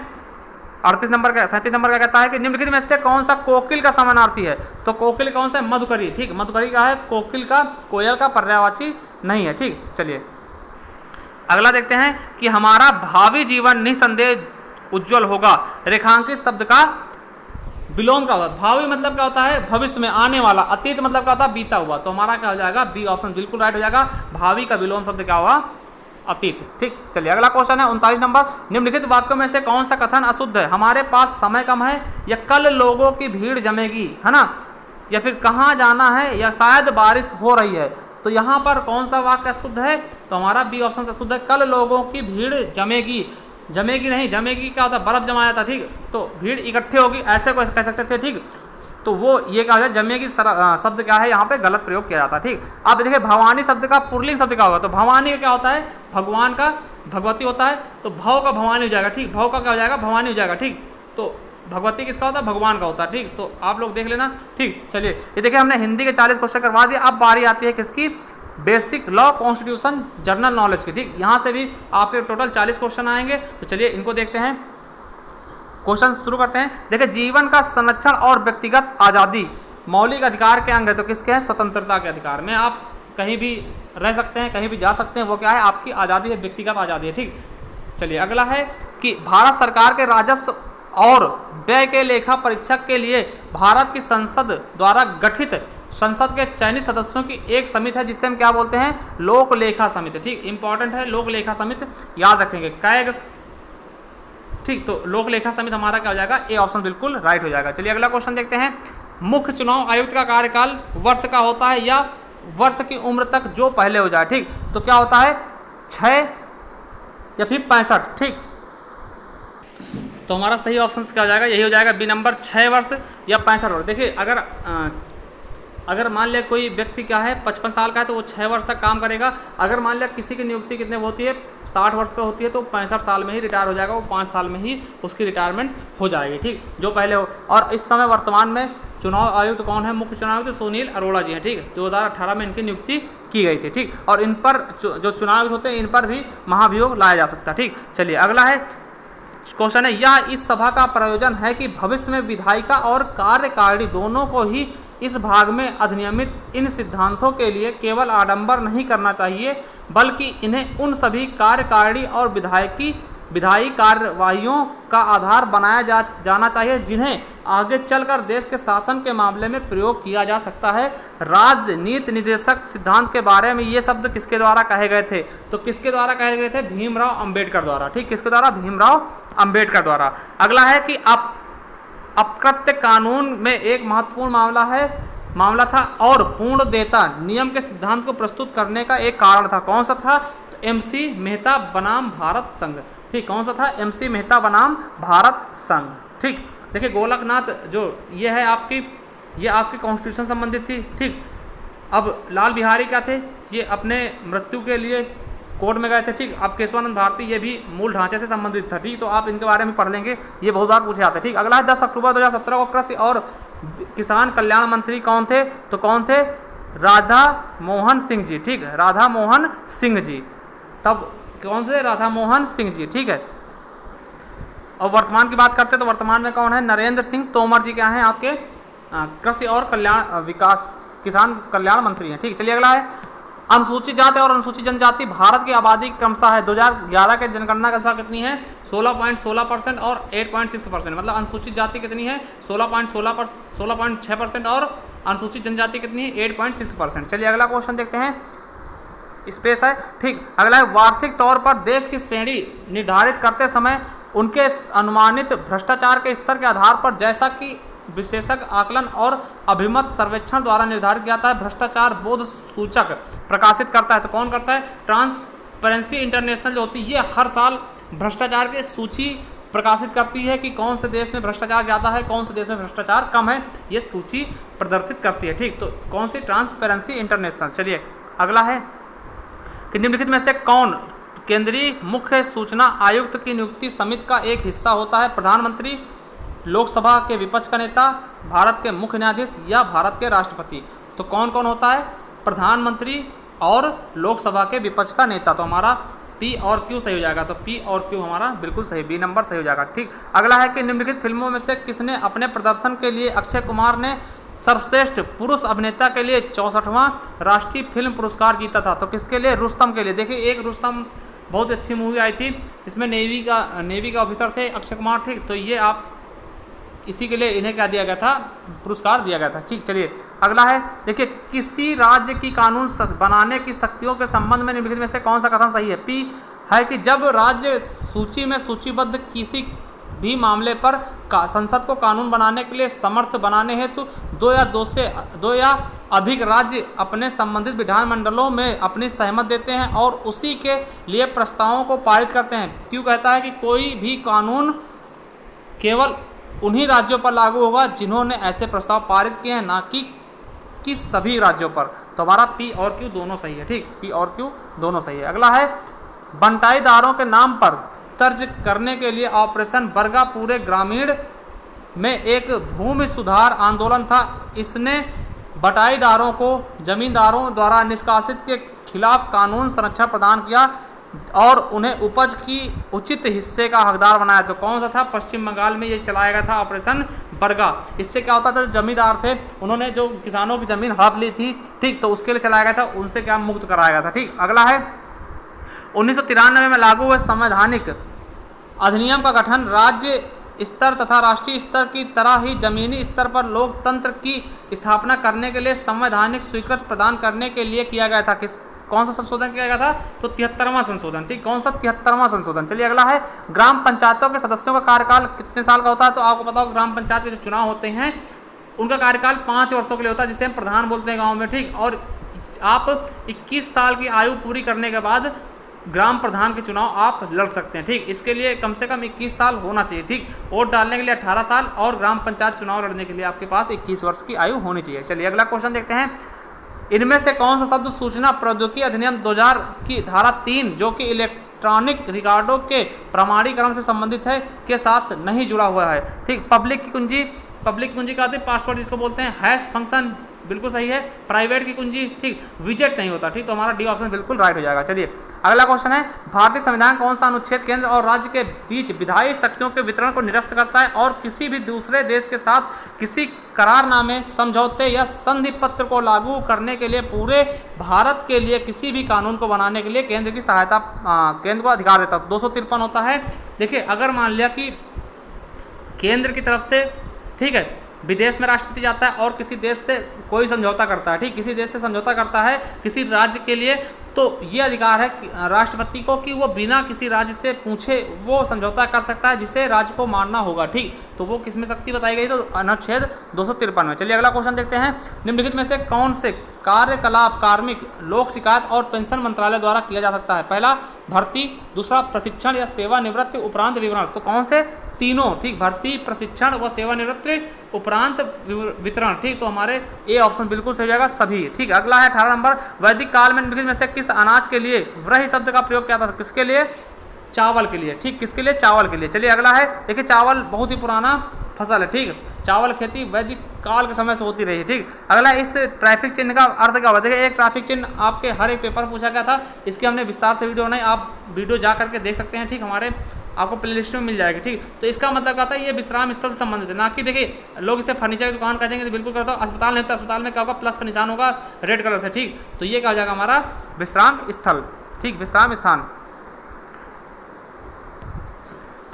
38 नंबर का 37 नंबर का कहता है कि निम्नलिखित में से कौन सा कोकिल का समानार्थी है, तो कोकिल कौन सा है, मधुकरी, ठीक। मधुकरी का है, कोकिल का, कोयल का पर्यायवाची नहीं है, ठीक। चलिए अगला देखते हैं कि हमारा भावी जीवन निसंदेह उज्जवल होगा, रेखांकित शब्द का विलोम का होगा। भावी मतलब क्या होता है, भविष्य में आने वाला, अतीत मतलब क्या होता है, बीता हुआ। तो हमारा क्या हो जाएगा, बी ऑप्शन बिल्कुल राइट हो जाएगा, भावी का विलोम शब्द क्या होगा, अतीत, ठीक। चलिए अगला क्वेश्चन है 39 नंबर। निम्नलिखित वाक्यों में से कौन सा कथन अशुद्ध है, हमारे पास समय कम है, या कल लोगों की भीड़ जमेगी, है ना, या फिर कहाँ जाना है, या शायद बारिश हो रही है। तो यहाँ पर कौन सा वाक्य अशुद्ध है, तो हमारा बी ऑप्शन अशुद्ध है, कल लोगों की भीड़ जमेगी। जमेगी नहीं, जमेगी क्या होता है, बर्फ जमाया था, ठीक, तो भीड़ इकट्ठे होगी, ऐसे को कह सकते थे, ठीक। तो वो ये क्या है, जमेगी शब्द क्या है, यहाँ पे गलत प्रयोग किया जाता है, ठीक। अब देखिए भवानी शब्द का पुल्लिंग शब्द क्या होगा, तो भवानी का क्या होता है, भगवान का भगवती होता है, तो भव का भवानी हो जाएगा, ठीक, भव का क्या हो जाएगा, भवानी हो जाएगा, ठीक। तो भगवती किसका होता है, भगवान का होता है, ठीक। तो आप लोग देख लेना, ठीक। चलिए ये देखिए हमने हिंदी के 40 क्वेश्चन करवा दिए, अब बारी आती है किसकी, basic law constitution general knowledge की, ठीक। यहाँ से भी आपके टोटल 40 क्वेश्चन आएंगे, तो चलिए इनको देखते हैं, क्वेश्चन शुरू करते हैं। देखिए जीवन का संरक्षण और व्यक्तिगत आज़ादी मौलिक अधिकार के अंग है, तो किसके हैं, स्वतंत्रता के अधिकार में आप कहीं भी रह सकते हैं, कहीं भी जा सकते हैं, वो क्या है, आपकी आज़ादी है, व्यक्तिगत आज़ादी है, ठीक। चलिए अगला है कि भारत सरकार के राजस्व और व्यय के लेखा परीक्षक के लिए भारत की संसद द्वारा गठित संसद के चयनित सदस्यों की एक समिति है, जिसे हम क्या बोलते हैं, लोक लेखा समिति, ठीक। इंपॉर्टेंट है लोक लेखा समिति, याद रखेंगे, कैग, ठीक। तो लोक लेखा समिति हमारा क्या हो जाएगा, ए ऑप्शन बिल्कुल राइट हो जाएगा। चलिए अगला क्वेश्चन देखते हैं। मुख्य चुनाव आयुक्त का कार्यकाल वर्ष का होता है या वर्ष की उम्र तक जो पहले हो जाए, ठीक। तो क्या होता है, 6 या फिर 65, ठीक। तो हमारा सही ऑप्शन क्या हो जाएगा, यही हो जाएगा, बी नंबर, 6 वर्ष या 65 वर्ष। देखिए अगर मान लिया कोई व्यक्ति क्या है 55 साल का है तो वो 6 वर्ष तक काम करेगा। अगर मान लिया किसी की नियुक्ति कितने होती है, 60 वर्ष का होती है, तो 65 साल में ही रिटायर हो जाएगा, वो 5 साल में ही उसकी रिटायरमेंट हो जाएगी, ठीक, जो पहले हो। और इस समय वर्तमान में चुनाव आयुक्त कौन है, मुख्य चुनाव आयुक्त सुनील अरोड़ा जी हैं, ठीक। 2018 में इनकी नियुक्ति की गई थी, ठीक। और इन पर जो चुनाव आयुक्त होते हैं इन पर भी महाभियोग लाया जा सकता है, ठीक। चलिए अगला है क्वेश्चन है, यह इस सभा का प्रयोजन है कि भविष्य में विधायिका और कार्यकारिणी दोनों को ही इस भाग में अधिनियमित इन सिद्धांतों के लिए केवल आडंबर नहीं करना चाहिए, बल्कि इन्हें उन सभी कार्यकारिणी और विधायी कार्यवाहियों का आधार बनाया जाना चाहिए जिन्हें आगे चलकर देश के शासन के मामले में प्रयोग किया जा सकता है। राज्य नीति निर्देशक सिद्धांत के बारे में ये शब्द किसके द्वारा कहे गए थे, तो किसके द्वारा कहे गए थे, भीमराव अंबेडकर द्वारा, ठीक। किसके द्वारा, भीमराव अंबेडकर द्वारा। अगला है कि अपकृत्य कानून में एक महत्वपूर्ण मामला था और पूर्णदेयता नियम के सिद्धांत को प्रस्तुत करने का एक कारण था, कौन सा था, तो MC मेहता बनाम भारत संघ, ठीक, कौन सा था? MC मेहता बनाम भारत संघ। ठीक, देखिए गोलकनाथ जो ये है आपकी, ये आपकी कॉन्स्टिट्यूशन संबंधित थी। ठीक, अब लाल बिहारी क्या थे? ये अपने मृत्यु के लिए कोर्ट में गए थे। ठीक, अब केशवानंद भारती ये भी मूल ढांचे से संबंधित था। ठीक, तो आप इनके बारे में पढ़ लेंगे, ये बहुत बार पूछे जाते हैं। ठीक, अगला है 10 अक्टूबर 2017 को कृषि और किसान कल्याण मंत्री कौन थे? तो कौन थे? राधा मोहन सिंह जी। ठीक, राधा मोहन सिंह जी, तब कौन से? राधा मोहन सिंह जी। ठीक है, और वर्तमान की बात करते हैं तो वर्तमान में कौन है? नरेंद्र सिंह तोमर जी क्या हैं? आपके कृषि और कल्याण विकास किसान कल्याण मंत्री हैं। ठीक, चलिए अगला है अनुसूचित जाति और अनुसूचित जनजाति भारत की आबादी क्रमशः है 2011 के जनगणना के अनुसार कितनी है? 16.16% और 8.6%। मतलब अनुसूचित जाति कितनी है? 16.6% और अनुसूचित जनजाति कितनी है? 8.6%। चलिए अगला क्वेश्चन देखते हैं, स्पेस है। ठीक, अगला है वार्षिक तौर पर देश की श्रेणी निर्धारित करते समय उनके अनुमानित भ्रष्टाचार के स्तर के आधार पर जैसा कि विशेषज्ञ आकलन और अभिमत सर्वेक्षण द्वारा निर्धारित किया जाता है भ्रष्टाचार बोध सूचक प्रकाशित करता है। तो कौन करता है? ट्रांसपेरेंसी इंटरनेशनल जो होती है ये हर साल भ्रष्टाचार की सूची प्रकाशित करती है कि कौन से देश में भ्रष्टाचार ज़्यादा है, कौन से देश में भ्रष्टाचार कम है, ये सूची प्रदर्शित करती है। ठीक, तो कौन सी? Transparency international. चलिए अगला है कि निम्नलिखित में से कौन केंद्रीय मुख्य सूचना आयुक्त की नियुक्ति समिति का एक हिस्सा होता है? प्रधानमंत्री, लोकसभा के विपक्ष का नेता, भारत के मुख्य न्यायाधीश या भारत के राष्ट्रपति। तो कौन कौन होता है? प्रधानमंत्री और लोकसभा के विपक्ष का नेता। तो हमारा P और Q सही हो जाएगा। तो P और Q हमारा बिल्कुल सही, B नंबर सही हो जाएगा। ठीक, अगला है कि निम्नलिखित फिल्मों में से किसने अपने प्रदर्शन के लिए अक्षय कुमार ने सर्वश्रेष्ठ पुरुष अभिनेता के लिए 64वां राष्ट्रीय फिल्म पुरस्कार जीता था? तो किसके लिए? रुस्तम के लिए। देखिए एक रुस्तम बहुत अच्छी मूवी आई थी, इसमें नेवी का ऑफिसर थे अक्षय कुमार। ठीक, तो ये आप इसी के लिए इन्हें क्या दिया गया था? पुरस्कार दिया गया था। ठीक, चलिए अगला है, देखिए किसी राज्य की कानून बनाने की शक्तियों के संबंध में निम्नलिखित में से कौन सा कथन सही है? P है कि जब राज्य सूची में सूचीबद्ध किसी भी मामले पर संसद को कानून बनाने के लिए समर्थ बनाने हेतु दो या अधिक राज्य अपने संबंधित विधानमंडलों में अपनी सहमत देते हैं और उसी के लिए प्रस्तावों को पारित करते हैं। क्यों कहता है कि कोई भी कानून केवल उन्हीं राज्यों पर लागू होगा जिन्होंने ऐसे प्रस्ताव पारित किए हैं, ना कि सभी राज्यों पर। तो हमारा P और Q दोनों सही है। ठीक, P और Q दोनों सही है। अगला है बंटाईदारों के नाम पर तर्ज करने के लिए ऑपरेशन बरगा पूरे ग्रामीण में एक भूमि सुधार आंदोलन था। इसने बटाईदारों को जमींदारों द्वारा निष्कासित के खिलाफ कानून संरक्षण प्रदान किया और उन्हें उपज की उचित हिस्से का हकदार बनाया। तो कौन सा था? पश्चिम बंगाल में ये चलाया गया था ऑपरेशन बरगा। इससे क्या होता था? जो जमींदार थे उन्होंने जो किसानों की जमीन हड़प ली थी, ठीक, तो उसके लिए चलाया गया था, उनसे क्या मुक्त कराया गया था। ठीक, अगला है 1993 में लागू हुए संवैधानिक अधिनियम का गठन राज्य स्तर तथा राष्ट्रीय स्तर की तरह ही जमीनी स्तर पर लोकतंत्र की स्थापना करने के लिए संवैधानिक स्वीकृति प्रदान करने के लिए किया गया था। कौन सा संशोधन किया गया था? तो 73वां संशोधन। ठीक, कौन सा? 73वां संशोधन। चलिए अगला है ग्राम पंचायतों के सदस्यों का कार्यकाल कितने साल का होता है? तो आपको पता होगा ग्राम पंचायत के जो चुनाव होते हैं उनका कार्यकाल 5 वर्षों के लिए होता है, जिसे हम प्रधान बोलते हैं गाँव में। ठीक, और आप 21 साल की आयु पूरी करने के बाद ग्राम प्रधान के चुनाव आप लड़ सकते हैं। ठीक, इसके लिए कम से कम 21 साल होना चाहिए। ठीक, वोट डालने के लिए 18 साल और ग्राम पंचायत चुनाव लड़ने के लिए आपके पास 21 वर्ष की आयु होनी चाहिए। चलिए अगला क्वेश्चन देखते हैं, इनमें से कौन सा शब्द सूचना प्रौद्योगिकी अधिनियम 2000 की धारा 3 जो कि इलेक्ट्रॉनिक रिकॉर्डों के प्रमाणीकरण से संबंधित है के साथ नहीं जुड़ा हुआ है? ठीक, पब्लिक की कुंजी का आते पासवर्ड जिसको बोलते हैं, हैश फंक्शन बिल्कुल सही है, प्राइवेट की कुंजी, ठीक, विजेट नहीं होता। ठीक, तो हमारा डी ऑप्शन बिल्कुल राइट हो जाएगा। चलिए अगला क्वेश्चन है, भारतीय संविधान कौन सा अनुच्छेद केंद्र और राज्य के बीच विधायी शक्तियों के वितरण को निरस्त करता है और किसी भी दूसरे देश के साथ किसी करारनामे, समझौते या संधि पत्र को लागू करने के लिए पूरे भारत के लिए किसी भी कानून को बनाने के लिए केंद्र की सहायता, केंद्र को अधिकार देता है? 253 होता है। देखिए अगर मान लिया कि केंद्र की तरफ से, ठीक है, विदेश में राष्ट्रपति जाता है और किसी देश से कोई समझौता करता है, ठीक, किसी देश से समझौता करता है किसी राज्य के लिए, तो ये अधिकार है राष्ट्रपति को कि वो बिना किसी राज्य से पूछे वो समझौता कर सकता है जिसे राज्य को मानना होगा। ठीक, तो वो किसमें शक्ति बताई गई? तो अनुच्छेद 253 में। चलिए अगला क्वेश्चन देखते हैं, निम्नलिखित में से कौन से कार्यकलाप कार्मिक, लोक शिकायत और पेंशन मंत्रालय द्वारा किया जा सकता है? पहला भर्ती, दूसरा प्रशिक्षण या सेवानिवृत्ति उपरांत विवरण। तो कौन से? तीनों, ठीक, भर्ती, प्रशिक्षण व सेवानिवृत्ति उपरांत वितरण, ठीक। तो हमारे ए ऑप्शन बिल्कुल सही जाएगा सभी, ठीक। अगला है 18 नंबर, वैदिक काल में निम्नलिखित में से किस अनाज के लिए व्रही शब्द का प्रयोग किया था? किसके लिए? चावल के लिए, ठीक। किसके लिए? चावल के लिए। चलिए अगला है, देखिए चावल बहुत ही पुराना फसल है, ठीक। चावल खेती वैदिक काल के समय से होती रही है, ठीक। अगला, इस ट्रैफिक चिन्ह का अर्थ क्या होता है? देखिए एक ट्रैफिक चिन्ह आपके हर एक पेपर पूछा गया था, इसकी हमने विस्तार से वीडियो बनाई, आप वीडियो जा करके देख सकते हैं, ठीक। हमारे आपको प्लेलिस्ट में मिल जाएगी, ठीक। तो इसका मतलब क्या होता है? ये विश्राम स्थल से संबंधित है, ना कि देखिए लोग इसे फर्नीचर की दुकान कह देंगे तो बिल्कुल करता हूँ। अस्पताल नहीं, तो अस्पताल में क्या होगा? प्लस का निशान होगा रेड कलर से, ठीक। तो ये क्या हो जाएगा हमारा? विश्राम स्थल, ठीक, विश्राम स्थान।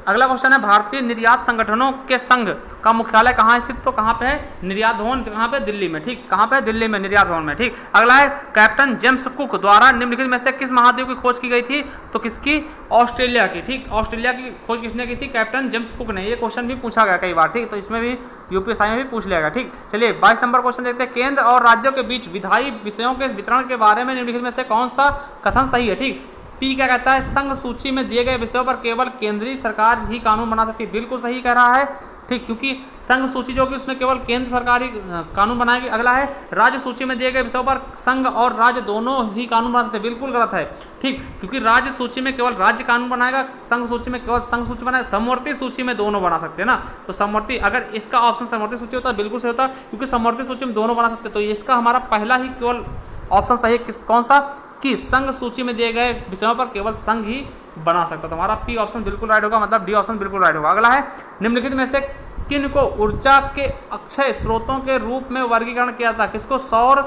अगला क्वेश्चन है, भारतीय निर्यात संगठनों के संघ का मुख्यालय कहाँ स्थित? तो कहाँ पे है? निर्यात भवन, कहाँ पे? दिल्ली में, ठीक। कहाँ पे? दिल्ली में, निर्यात भवन में, ठीक। अगला है, कैप्टन जेम्स कुक द्वारा निम्नलिखित में से किस महाद्वीप की खोज की गई थी? तो किसकी? ऑस्ट्रेलिया की, ठीक। ऑस्ट्रेलिया की खोज किसने की थी? कैप्टन जेम्स कुक ने। ये क्वेश्चन भी पूछा गया कई बार, ठीक। तो इसमें भी यूपीएससी में भी पूछ लिया गया, ठीक। चलिए 22 नंबर क्वेश्चन देखते हैं, केंद्र और राज्यों के बीच विधायी विषयों के वितरण के बारे में निम्नलिखित में से कौन सा कथन सही है? ठीक। पी क्या कहता है? संघ सूची में दिए गए विषयों पर केवल केंद्रीय सरकार ही कानून बना सकती है। बिल्कुल सही कह रहा है, ठीक, क्योंकि संघ सूची जो कि उसमें केवल केंद्र सरकार ही कानून बनाएगी। अगला है, राज्य सूची में दिए गए विषयों पर संघ और राज्य दोनों ही कानून बना सकते हैं। बिल्कुल गलत है, ठीक, क्योंकि राज्य सूची में केवल राज्य कानून बनाएगा, संघ सूची में केवल संघ सूची बनाएगा, समवर्ती सूची में दोनों बना सकते हैं ना। तो समवर्ती, अगर इसका ऑप्शन समवर्ती सूची होता है बिल्कुल सही होता, क्योंकि समवर्ती सूची में दोनों बना सकते हैं। तो इसका हमारा पहला ही केवल ऑप्शन सही किस कौन सा? कि संघ सूची में दिए गए विषयों पर केवल संघ ही बना सकता। तो हमारा पी ऑप्शन बिल्कुल राइट होगा, मतलब डी ऑप्शन बिल्कुल राइट होगा। अगला है, निम्नलिखित में से किन को ऊर्जा के अक्षय स्रोतों के रूप में वर्गीकरण किया था? किसको? सौर,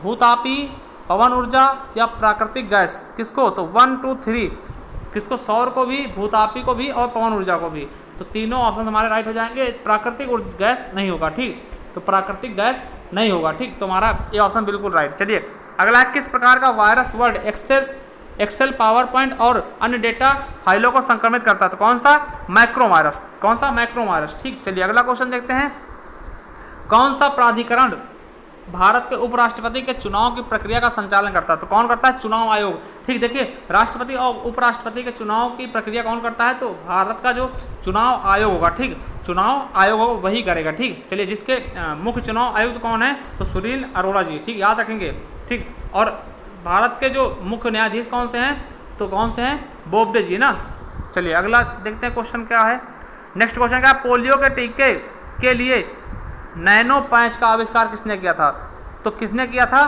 भूतापी, पवन ऊर्जा या प्राकृतिक गैस? किसको? तो 1 2 3, किसको? सौर को भी, भूतापी को भी और पवन ऊर्जा को भी। तो तीनों ऑप्शन हमारे राइट हो जाएंगे। प्राकृतिक गैस नहीं होगा, ठीक, तो प्राकृतिक गैस नहीं होगा, ठीक। तो हमारा ये ऑप्शन बिल्कुल राइट। चलिए अगला है, किस प्रकार का virus Word Excel PowerPoint और अन्य डेटा फाइलों को संक्रमित करता है? तो कौन सा? Macro virus. कौन सा? मैक्रो वायरस, ठीक। चलिए अगला क्वेश्चन देखते हैं, कौन सा प्राधिकरण भारत के उपराष्ट्रपति के चुनाव की प्रक्रिया का संचालन करता है? तो कौन करता है? चुनाव आयोग, ठीक। देखिए राष्ट्रपति और उपराष्ट्रपति के चुनाव की प्रक्रिया कौन करता है? तो भारत का जो चुनाव आयोग होगा, ठीक, चुनाव आयोग होगा वही करेगा, ठीक। चलिए जिसके मुख्य चुनाव आयुक्त कौन है? तो सुनील अरोड़ा जी, ठीक, याद रखेंगे, ठीक। और भारत के जो मुख्य न्यायाधीश कौन से हैं? तो कौन से हैं? बोबडे जी ना। चलिए अगला देखते हैं क्वेश्चन क्या है। नेक्स्ट क्वेश्चन क्या है, पोलियो के टीके के लिए नैनो पैच का आविष्कार किसने किया था? तो किसने किया था?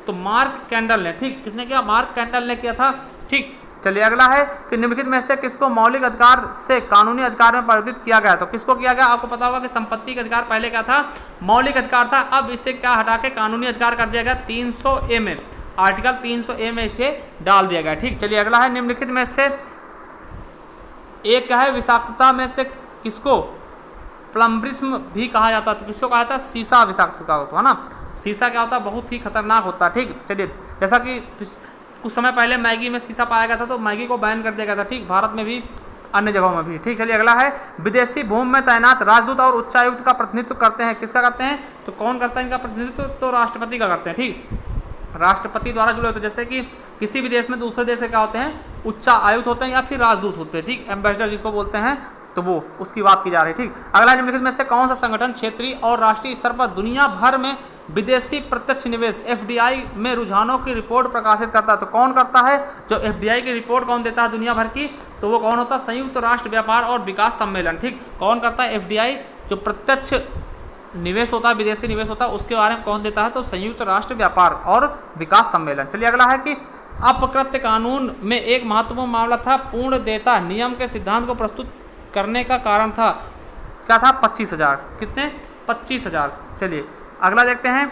तो मार्क कैंडल ने, ठीक। किसने किया? मार्क कैंडल ने किया था, ठीक। चलिए अगला है कि निम्नलिखित में से किसको मौलिक अधिकार से कानूनी अधिकार में परिवर्तित किया गया? तो किसको किया गया? आपको पता होगा कि संपत्ति का अधिकार पहले क्या था? मौलिक अधिकार था। अब इसे क्या हटा के कानूनी अधिकार कर दिया गया 300A में, आर्टिकल 300A में इसे डाल दिया गया, ठीक। चलिए अगला है, निम्नलिखित में से एक क्या है? विषाक्तता में से किसको प्लम्ब्रिस्म भी कहा जाता है? तो किसको कहा जाता है? सीसा विषाक्त का होता है ना। सीसा क्या होता है? बहुत ही खतरनाक होता है, ठीक। चलिए जैसा कि कुछ समय पहले मैगी में सीसा पाया गया था तो मैगी को बैन कर दिया गया था, ठीक, भारत में भी अन्य जगहों में भी, ठीक। चलिए अगला है, विदेशी भूमि में तैनात राजदूत और उच्चायुक्त का प्रतिनिधित्व करते हैं। किसका करते हैं? तो कौन करता है इनका प्रतिनिधित्व? तो राष्ट्रपति का करते हैं, ठीक, राष्ट्रपति द्वारा जुड़े होते हैं। जैसे कि किसी भी देश में दूसरे देश से क्या होते हैं? उच्चायुक्त होते हैं या फिर राजदूत होते हैं, ठीक, एम्बेसडर जिसको बोलते हैं, तो वो उसकी बात की जा रही है, ठीक। अगला निम्नलिखित में से कौन सा संगठन क्षेत्रीय और राष्ट्रीय स्तर पर दुनिया भर में विदेशी प्रत्यक्ष निवेश FDI में रुझानों की रिपोर्ट प्रकाशित करता है? तो कौन करता है? जो FDI की रिपोर्ट कौन देता है दुनिया भर की? तो वो कौन होता है? संयुक्त राष्ट्र व्यापार और विकास सम्मेलन, ठीक। कौन करता है? FDI जो प्रत्यक्ष निवेश होता है, विदेशी निवेश होता है, उसके बारे में कौन देता है? तो संयुक्त राष्ट्र व्यापार और विकास सम्मेलन। चलिए अगला है कि अपकृत्य कानून में एक महत्वपूर्ण मामला था पूर्णदेयता नियम के सिद्धांत को प्रस्तुत करने का कारण था, क्या था? 25,000। कितने? 25,000। चलिए अगला देखते हैं,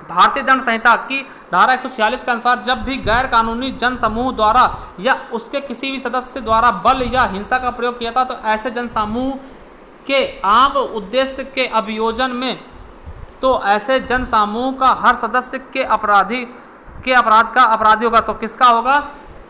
भारतीय दंड संहिता की धारा 146 के अनुसार जब भी गैर कानूनी जन समूह द्वारा या उसके किसी भी सदस्य द्वारा बल या हिंसा का प्रयोग किया था तो ऐसे जन समूह के आम उद्देश्य के अभियोजन में, तो ऐसे जन समूह का हर सदस्य के अपराध का अपराधी होगा। तो किसका होगा?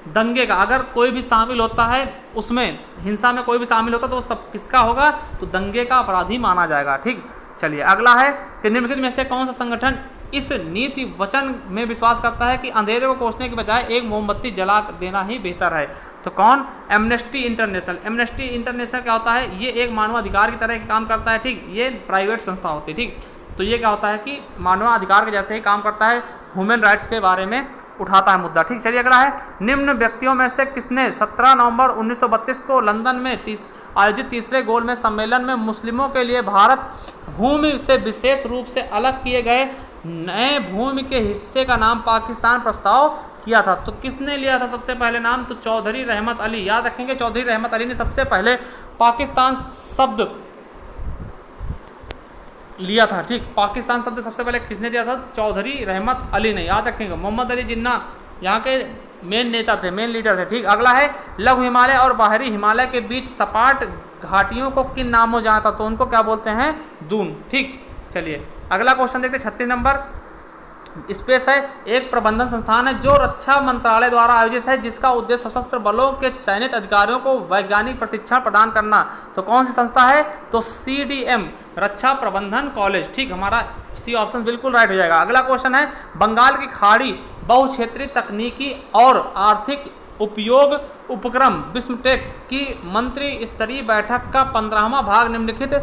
दंगे का। अगर कोई भी शामिल होता है उसमें, हिंसा में कोई भी शामिल होता है तो वो सब किसका होगा? तो दंगे का अपराधी माना जाएगा, ठीक। चलिए अगला है कि निम्नलिखित में से कौन सा संगठन इस नीति वचन में विश्वास करता है कि अंधेरे को कोसने के बजाय एक मोमबत्ती जला देना ही बेहतर है। तो कौन? Amnesty international. एमनेस्टी इंटरनेशनल क्या होता है? ये एक मानवाधिकार की तरह काम करता है, ठीक। ये प्राइवेट संस्था होती है, ठीक। तो ये क्या होता है कि मानवाधिकार के जैसे ही काम करता है, ह्यूमन राइट्स के बारे में उठाता है मुद्दा, ठीक। चलिए अगला है, निम्न व्यक्तियों में से किसने 17 नवंबर 1932 को लंदन में आयोजित तीसरे गोलमेज सम्मेलन में मुस्लिमों के लिए भारत भूमि से विशेष रूप से अलग किए गए नए भूमि के हिस्से का नाम पाकिस्तान प्रस्ताव किया था? तो किसने लिया था सबसे पहले नाम? तो चौधरी रहमत अली। याद रखेंगे, चौधरी रहमत अली ने सबसे पहले पाकिस्तान शब्द लिया था, ठीक। पाकिस्तान शब्द सबसे पहले किसने दिया था? चौधरी रहमत अली ने। याद रखेंगे, मोहम्मद अली जिन्ना यहाँ के मेन नेता थे, मेन लीडर थे, ठीक। अगला है, लघु हिमालय और बाहरी हिमालय के बीच सपाट घाटियों को किन नामों जाना था? तो उनको क्या बोलते हैं? दून, ठीक। चलिए अगला क्वेश्चन देखते हैं, 36 नंबर। स्पेस है एक प्रबंधन संस्थान है जो रक्षा मंत्रालय द्वारा आयोजित है, जिसका उद्देश्य सशस्त्र बलों के चयनित अधिकारियों को वैज्ञानिक प्रशिक्षण प्रदान करना। तो कौन सी संस्था है? तो CDM, रक्षा प्रबंधन कॉलेज, ठीक। हमारा सी ऑप्शन बिल्कुल राइट हो जाएगा। अगला क्वेश्चन है, बंगाल की खाड़ी बहुक्षेत्रीय तकनीकी और आर्थिक उपयोग उपक्रम बिस्मटेक की मंत्री स्तरीय बैठक का 15वां भाग निम्नलिखित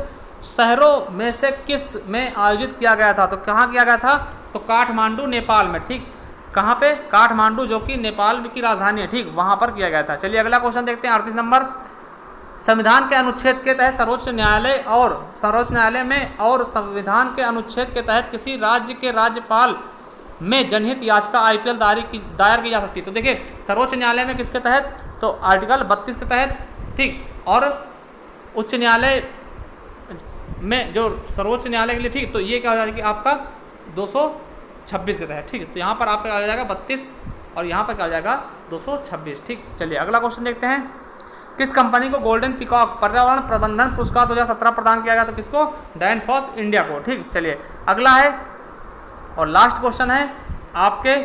शहरों में से किस में आयोजित किया गया था? तो कहाँ किया गया था? तो काठमांडू, नेपाल में, ठीक। कहाँ पे? काठमांडू, जो कि नेपाल की राजधानी है, ठीक, वहाँ पर किया गया था। चलिए अगला क्वेश्चन देखते हैं, 38 नंबर। संविधान के अनुच्छेद के तहत सर्वोच्च न्यायालय में और संविधान के अनुच्छेद के तहत किसी राज्य के राज्यपाल में जनहित याचिका IPL दायर की जा सकती है? तो देखिए, सर्वोच्च न्यायालय में किसके तहत? तो आर्टिकल 32 के तहत, ठीक। और उच्च न्यायालय में, जो सर्वोच्च न्यायालय के लिए, ठीक। तो ये क्या हो जाएगा कि आपका 226 के तहत, ठीक। तो यहाँ पर आपका आ जाएगा 32 और यहाँ पर क्या हो जाएगा? 226, ठीक। चलिए अगला क्वेश्चन देखते हैं, किस कंपनी को गोल्डन पीकॉक पर्यावरण प्रबंधन पुरस्कार 2017 प्रदान किया गया? तो किसको? डैनफोर्स इंडिया को, ठीक। चलिए अगला है और लास्ट क्वेश्चन है आपके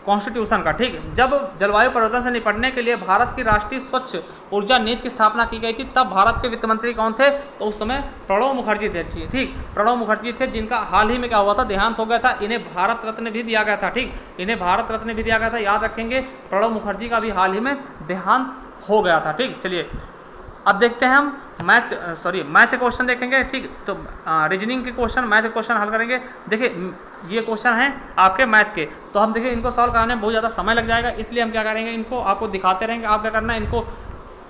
कॉन्स्टिट्यूशन का, ठीक। जब जलवायु परिवर्तन से निपटने के लिए भारत की राष्ट्रीय स्वच्छ ऊर्जा नीति की स्थापना की गई थी, तब भारत के वित्त मंत्री कौन थे? तो उस समय प्रणब मुखर्जी थे, ठीक। प्रणब मुखर्जी थे, जिनका हाल ही में क्या हुआ था? देहांत हो गया था। इन्हें भारत रत्न भी दिया गया था, ठीक। इन्हें भारत रत्न भी दिया गया था, याद रखेंगे। प्रणब मुखर्जी का भी हाल ही में देहांत हो गया था, ठीक। चलिए अब देखते हैं हम मैथ क्वेश्चन देखेंगे, ठीक। तो रीजनिंग के क्वेश्चन, मैथ क्वेश्चन हल करेंगे। देखिए ये क्वेश्चन हैं आपके मैथ के, तो हम देखिए इनको सॉल्व कराने में बहुत ज़्यादा समय लग जाएगा, इसलिए हम क्या करेंगे, इनको आपको दिखाते रहेंगे। आप क्या करना है, इनको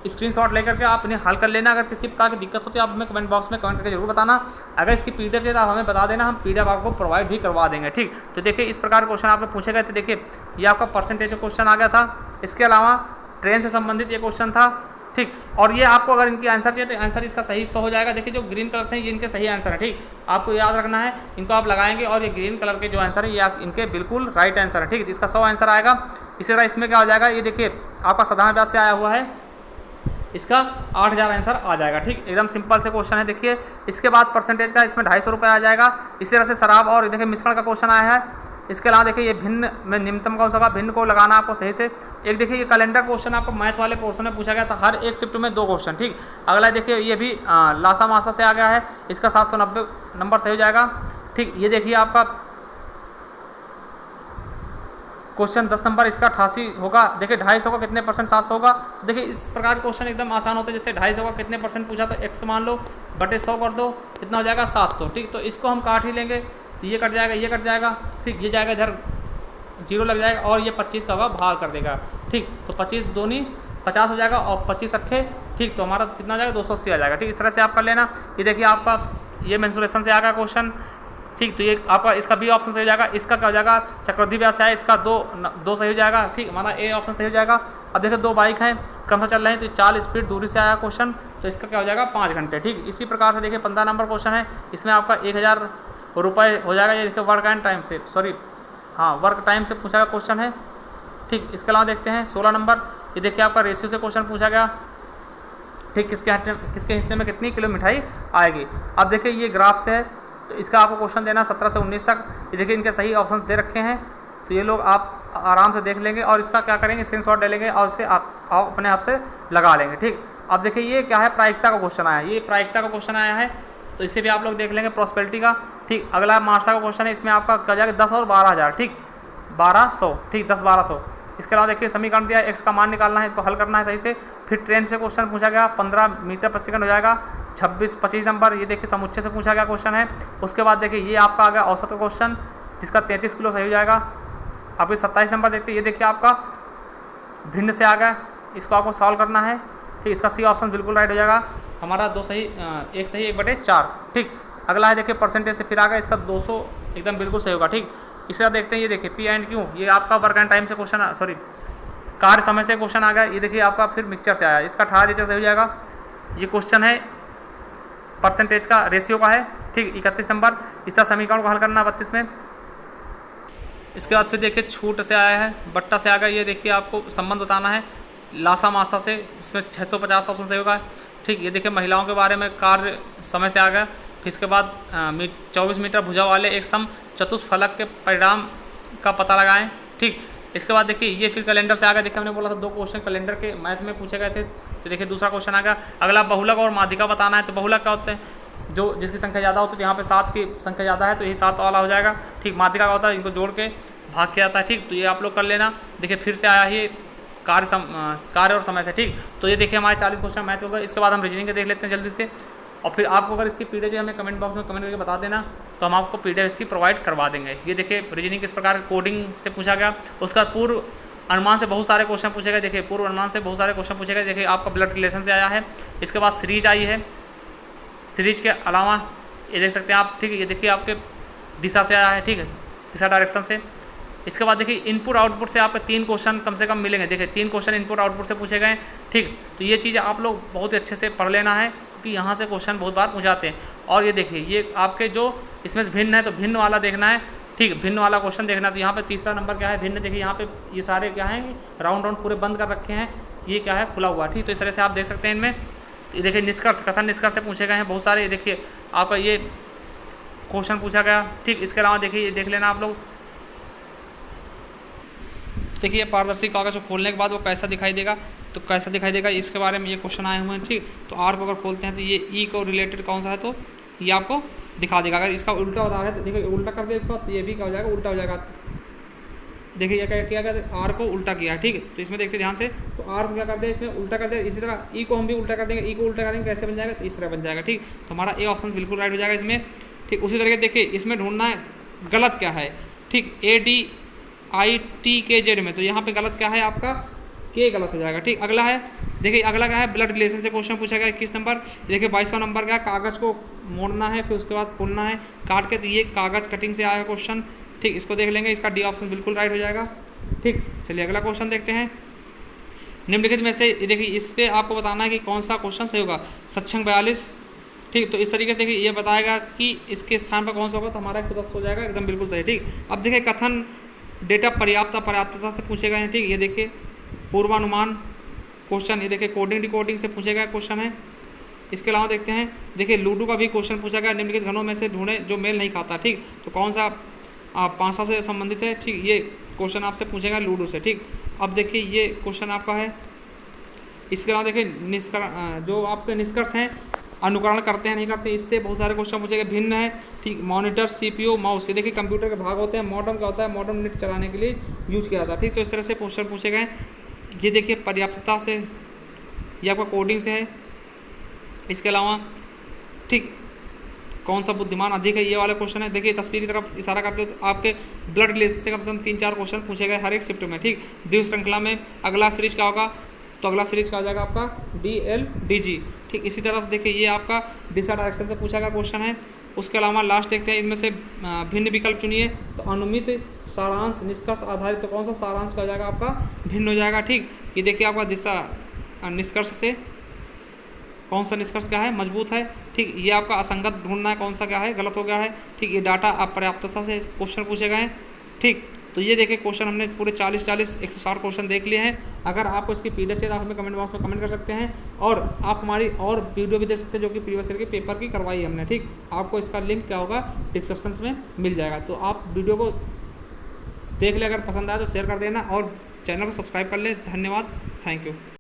स्क्रीनशॉट लेकर के आप इन्हें हल कर लेना। अगर किसी प्रकार की दिक्कत होती है आप हमें कमेंट बॉक्स में कमेंट करके जरूर बताना। अगर इसकी PDF चाहिए तो आप हमें बता देना, हम PDF आपको प्रोवाइड भी करवा देंगे, ठीक। तो देखिए इस प्रकार क्वेश्चन आपको पूछे गए थे। देखिए ये आपका परसेंटेज क्वेश्चन आ गया था, इसके अलावा ट्रेन से संबंधित ये क्वेश्चन था, ठीक। और ये आपको अगर इनकी आंसर चाहिए तो आंसर इसका सही 100 हो जाएगा। देखिए जो ग्रीन कलर से हैं ये इनके सही आंसर है, ठीक। आपको याद रखना है, इनको आप लगाएंगे और ये ग्रीन कलर के जो आंसर है ये आप इनके बिल्कुल राइट आंसर है, ठीक। इसका 100 आंसर आएगा। इसी तरह इसमें क्या हो जाएगा, ये देखिए आपका साधारण ब्याज से आया हुआ है, इसका 8000 आंसर आ जाएगा, ठीक। एकदम सिंपल से क्वेश्चन है। देखिए इसके बाद परसेंटेज का इसमें 250 रुपये आ जाएगा। इसी तरह से शराब और देखिए मिश्रण का क्वेश्चन आया है। इसके अलावा देखिए ये भिन्न में निम्नतम कौन सा होगा, भिन्न को लगाना आपको सही से। एक देखिए ये कैलेंडर क्वेश्चन आपको मैथ वाले पोर्शन में पूछा गया था, हर एक शिफ्ट में 2 क्वेश्चन, ठीक। अगला देखिए ये भी लासा मासा से आ गया है, इसका 790 नंबर सही हो जाएगा, ठीक। ये देखिए आपका क्वेश्चन 10 नंबर, इसका 88 होगा। देखिए 250 का कितने परसेंट 700 होगा। तो देखिए इस प्रकार क्वेश्चन एकदम आसान होते हैं। जैसे 250 का कितने परसेंट पूछा तो x मान लो बटे 100 कर दो, कितना हो जाएगा 700, ठीक। तो इसको हम काट ही लेंगे, ये कट जाएगा, ये कट जाएगा, ठीक। ये जाएगा इधर 0 लग जाएगा और ये 25 का होगा भाग कर देगा, ठीक। तो 25 दूनी 50 हो जाएगा और 25 अट्ठे, ठीक। तो हमारा कितना आ जाएगा 280 आ जाएगा, ठीक। इस तरह से आप कर लेना। ये देखिए आपका ये मेंसुरेशन से आ गया क्वेश्चन, ठीक। तो ये आपका इसका बी ऑप्शन सही हो जाएगा। इसका क्या हो जाएगा, चक्रवृद्धि ब्याज से है, इसका दो सही हो जाएगा, ठीक। हमारा ए ऑप्शन सही हो जाएगा। अब देखिए 2 बाइक हैं कम से चल रहे हैं, तो 40 स्पीड दूरी से आया क्वेश्चन, तो इसका क्या हो जाएगा 5 घंटे, ठीक। इसी प्रकार से देखिए 15 नंबर क्वेश्चन है, इसमें आपका 1000 रुपये हो जाएगा। ये देखिए वर्क एंड टाइम से, वर्क टाइम से पूछा गया क्वेश्चन है, ठीक। इसके अलावा देखते हैं 16 नंबर, ये देखिए आपका रेशियो से क्वेश्चन पूछा गया, ठीक। किसके हिस्से में कितनी किलो मिठाई आएगी। अब देखिए ये ग्राफ से है, तो इसका आपको क्वेश्चन देना 17 से 19 तक। ये देखिए इनके सही ऑप्शन दे रखे हैं, तो ये लोग आप आराम से देख लेंगे और इसका क्या करेंगे, स्क्रीनशॉट ले लेंगे और इसे आप अपने आप से लगा लेंगे, ठीक। अब देखिए ये क्या है, प्रायिकता का क्वेश्चन आया है, ये प्रायिकता का क्वेश्चन आया है, तो इसे भी आप लोग देख लेंगे, प्रॉस्पेरिटी का, ठीक। ठीक। अगला मार्सा का क्वेश्चन है, इसमें आपका क्या जाएगा 10 और 12,000, ठीक 1200, ठीक 10-1200। इसके अलावा देखिए समीकरण दिया है, एक्स का मान निकालना है, इसको हल करना है सही से। फिर ट्रेन से क्वेश्चन पूछा गया, 15 मीटर पर सेकंड हो जाएगा, 26-25 नंबर। ये देखिए समुच्चय से पूछा गया क्वेश्चन है। उसके बाद देखिए ये आपका आ गया औसत का क्वेश्चन, जिसका 33 किलो सही हो जाएगा। अभी 27 नंबर देखते हैं, ये देखिए आपका भिन्न से आ गया, इसको आपको सॉल्व करना है, ठीक। इसका सी ऑप्शन बिल्कुल राइट हो जाएगा हमारा, 2 सही 1 सही 1/4, ठीक। अगला है देखिए परसेंटेज से फिर आ गया, इसका 200 एकदम बिल्कुल सही होगा, ठीक। इसे देखते हैं, ये देखिए पी एंड क्यू, ये आपका वर्क एंड टाइम से क्वेश्चन, सॉरी कार्य समय से क्वेश्चन आ गया। ये देखिए आपका फिर मिक्सचर से आया, इसका 18 लीटर से हो जाएगा। ये क्वेश्चन है परसेंटेज का, रेशियो का है, ठीक 31 नंबर। इसका समीकरण को हल करना 32 में। इसके बाद फिर देखिए छूट से आया है, बट्टा से आ गया। ये देखिए आपको संबंध बताना है लासा मासा से, इसमें 650 ऑप्शन सही होगा, ठीक। ये देखिए महिलाओं के बारे में कार्य समय से आ गया। फिर इसके बाद 24 मीटर भुजा वाले एक सम चतुष्फलक के परिणाम का पता लगाएं, ठीक। इसके बाद देखिए ये फिर कैलेंडर से आ गया। देखिए हमने बोला था 2 क्वेश्चन कैलेंडर के मैथ में पूछे गए थे, तो देखिए दूसरा क्वेश्चन आ गया। अगला बहुलक और माध्यिका बताना है। तो बहुलक क्या होते हैं, जो जिसकी संख्या ज़्यादा होती है, यहाँ पे 7 की संख्या ज़्यादा है तो यही 7 वाला हो जाएगा, ठीक। माध्यिका का होता है इनको जोड़ के भाग किया जाता है, ठीक। तो ये आप लोग कर लेना। देखिए फिर से आया ये कार्य और समय से, ठीक। तो ये देखिए हमारे 40 क्वेश्चन मैथ के ऊपर। इसके बाद हम रीजनिंग के देख लेते हैं जल्दी से। और फिर आपको अगर इसकी पीडीएफ हमें कमेंट बॉक्स में कमेंट करके बता देना, तो हम आपको पीडीएफ इसकी प्रोवाइड करवा देंगे। ये देखिए रीजनिंग किस प्रकार कोडिंग से पूछा गया, उसका पूर्व अनुमान से बहुत सारे क्वेश्चन पूछे गए। देखिए पूर्व अनुमान से बहुत सारे क्वेश्चन पूछे गए। देखिए आपका ब्लड रिलेशन से आया है। इसके बाद सीरीज आई है, सीरीज के अलावा ये देख सकते हैं आप, ठीक है। ये देखिए आपके दिशा से आया है, ठीक है, दिशा डायरेक्शन से। इसके बाद देखिए इनपुट आउटपुट से आपके 3 क्वेश्चन कम से कम मिलेंगे। देखिए 3 क्वेश्चन इनपुट आउटपुट से पूछे गए, ठीक। तो ये चीज़ आप लोग बहुत अच्छे से पढ़ लेना है, क्योंकि यहाँ से क्वेश्चन बहुत बार पूछाते हैं। और ये देखिए ये आपके जो इसमें भिन्न है, तो भिन्न वाला देखना है, ठीक। भिन्न वाला क्वेश्चन देखना। तो यहाँ पे तीसरा नंबर क्या है, भिन्न। देखिए यहाँ पे ये सारे क्या हैं, राउंड पूरे बंद कर रखे हैं, ये क्या है, खुला हुआ, ठीक। तो इस तरह से आप देख सकते हैं इनमें। ये देखिए निष्कर्ष, कथन निष्कर्ष से पूछे गए हैं बहुत सारे। ये देखिए आपका ये क्वेश्चन पूछा गया, ठीक। इसके अलावा देखिए ये देख लेना आप लोग। देखिए पारदर्शी कागज को खोलने के बाद वो कैसा दिखाई देगा, तो कैसा दिखाई देगा इसके बारे में ये क्वेश्चन आए हुए हैं, ठीक। तो आर को अगर खोलते हैं तो ये ई को रिलेटेड कौन सा है, तो ये आपको दिखा देगा। अगर इसका उल्टा बता रहा है तो देखिए उल्टा कर दे इसका, तो ये भी क्या हो जाएगा, उल्टा हो जाएगा। देखिए ये क्या किया गया, आर को उल्टा किया, ठीक है। तो इसमें देखते ध्यान से, तो आर को क्या कर दे, इसमें उल्टा कर दे। इसी तरह ई को हम भी उल्टा कर देंगे, ई को उल्टा करेंगे कैसे बन जाएगा, तो इस तरह बन जाएगा, ठीक। तो हमारा ए ऑप्शन बिल्कुल राइट हो जाएगा इसमें, ठीक। उसी तरीके देखिए इसमें ढूंढना है गलत क्या है, ठीक। ADITKZ में, तो यहाँ पे गलत क्या है आपका, के गलत हो जाएगा, ठीक। अगला है देखिए, अगला क्या है, ब्लड रिलेशन से क्वेश्चन पूछा गया 21 नंबर। देखिए 22वां नंबर क्या, कागज़ को मोड़ना है, फिर उसके बाद खोलना है काट के। तो ये कागज़ कटिंग से आया क्वेश्चन, ठीक। इसको देख लेंगे, इसका डी ऑप्शन बिल्कुल राइट हो जाएगा, ठीक। चलिए अगला क्वेश्चन देखते हैं। निम्नलिखित में से देखिए इस पर आपको बताना है कि कौन सा क्वेश्चन सही होगा। सक्षम 42, ठीक। तो इस तरीके से देखिए ये बताएगा कि इसके स्थान पर कौन सा होगा, तो हमारा 110 हो जाएगा, एकदम बिल्कुल सही, ठीक। अब देखिए कथन डेटा पर्याप्तता से पूछे गए हैं, ठीक। ये देखिए पूर्वानुमान क्वेश्चन, ये देखिए कोडिंग डिकोडिंग से पूछे गए क्वेश्चन है। इसके अलावा देखते हैं, देखिए लूडो का भी क्वेश्चन पूछा गया। निम्नलिखित घनों में से ढूंढे जो मेल नहीं खाता, ठीक। तो कौन सा पासा से संबंधित है, ठीक। ये क्वेश्चन आपसे पूछेगा लूडो से, ठीक। अब देखिए ये क्वेश्चन आपका है। इसके अलावा देखिए जो आपके निष्कर्ष हैं, अनुकरण करते हैं नहीं करते, इससे बहुत सारे क्वेश्चन पूछेंगे। भिन्न है, ठीक। मॉनिटर, CPU, माउस, ये देखिए कंप्यूटर के भाग होते हैं। मॉडम क्या होता है, मॉडम नेट चलाने के लिए यूज किया जाता है, ठीक। तो इस तरह से क्वेश्चन पूछे गए। ये देखिए पर्याप्तता से, ये आपका कोडिंग से है। इसके अलावा ठीक कौन सा बुद्धिमान अधिक है, ये वाला क्वेश्चन है। देखिए तस्वीर की तरफ इशारा करते हो तो आपके ब्लड रिलेशन से कम से कम 3-4 क्वेश्चन पूछे गए हर एक शिफ्ट में, ठीक। द्वितीय श्रृंखला में अगला सीरीज का होगा, तो अगला सीरीज का आ जाएगा आपका DLDG, ठीक। इसी तरह से देखिए ये आपका दिशा डायरेक्शन से पूछा गया क्वेश्चन है। उसके अलावा लास्ट देखते हैं, इनमें से भिन्न विकल्प चुनिए। तो अनुमित, सारांश, निष्कर्ष आधारित, तो कौन सा सारांश का जाएगा आपका भिन्न हो जाएगा, ठीक। ये देखिए आपका दिशा निष्कर्ष से कौन सा निष्कर्ष क्या है, मजबूत है, ठीक। ये आपका असंगत ढूंढना है, कौन सा क्या है, गलत हो गया है, ठीक। ये डाटा अपर्याप्तता से क्वेश्चन पूछे गए हैं, ठीक। तो ये देखिए क्वेश्चन हमने पूरे 40 160 क्वेश्चन देख लिए हैं। अगर आपको इसकी PDF चाहिए तो आप हमें कमेंट बॉक्स में कमेंट कर सकते हैं, और आप हमारी और वीडियो भी देख सकते हैं जो कि प्रीवियस ईयर के पेपर की करवाई हमने, ठीक। आपको इसका लिंक क्या होगा डिस्क्रिप्शन में मिल जाएगा, तो आप वीडियो को देख ले। अगर पसंद आए तो शेयर कर देना और चैनल को सब्सक्राइब कर ले। धन्यवाद, थैंक यू।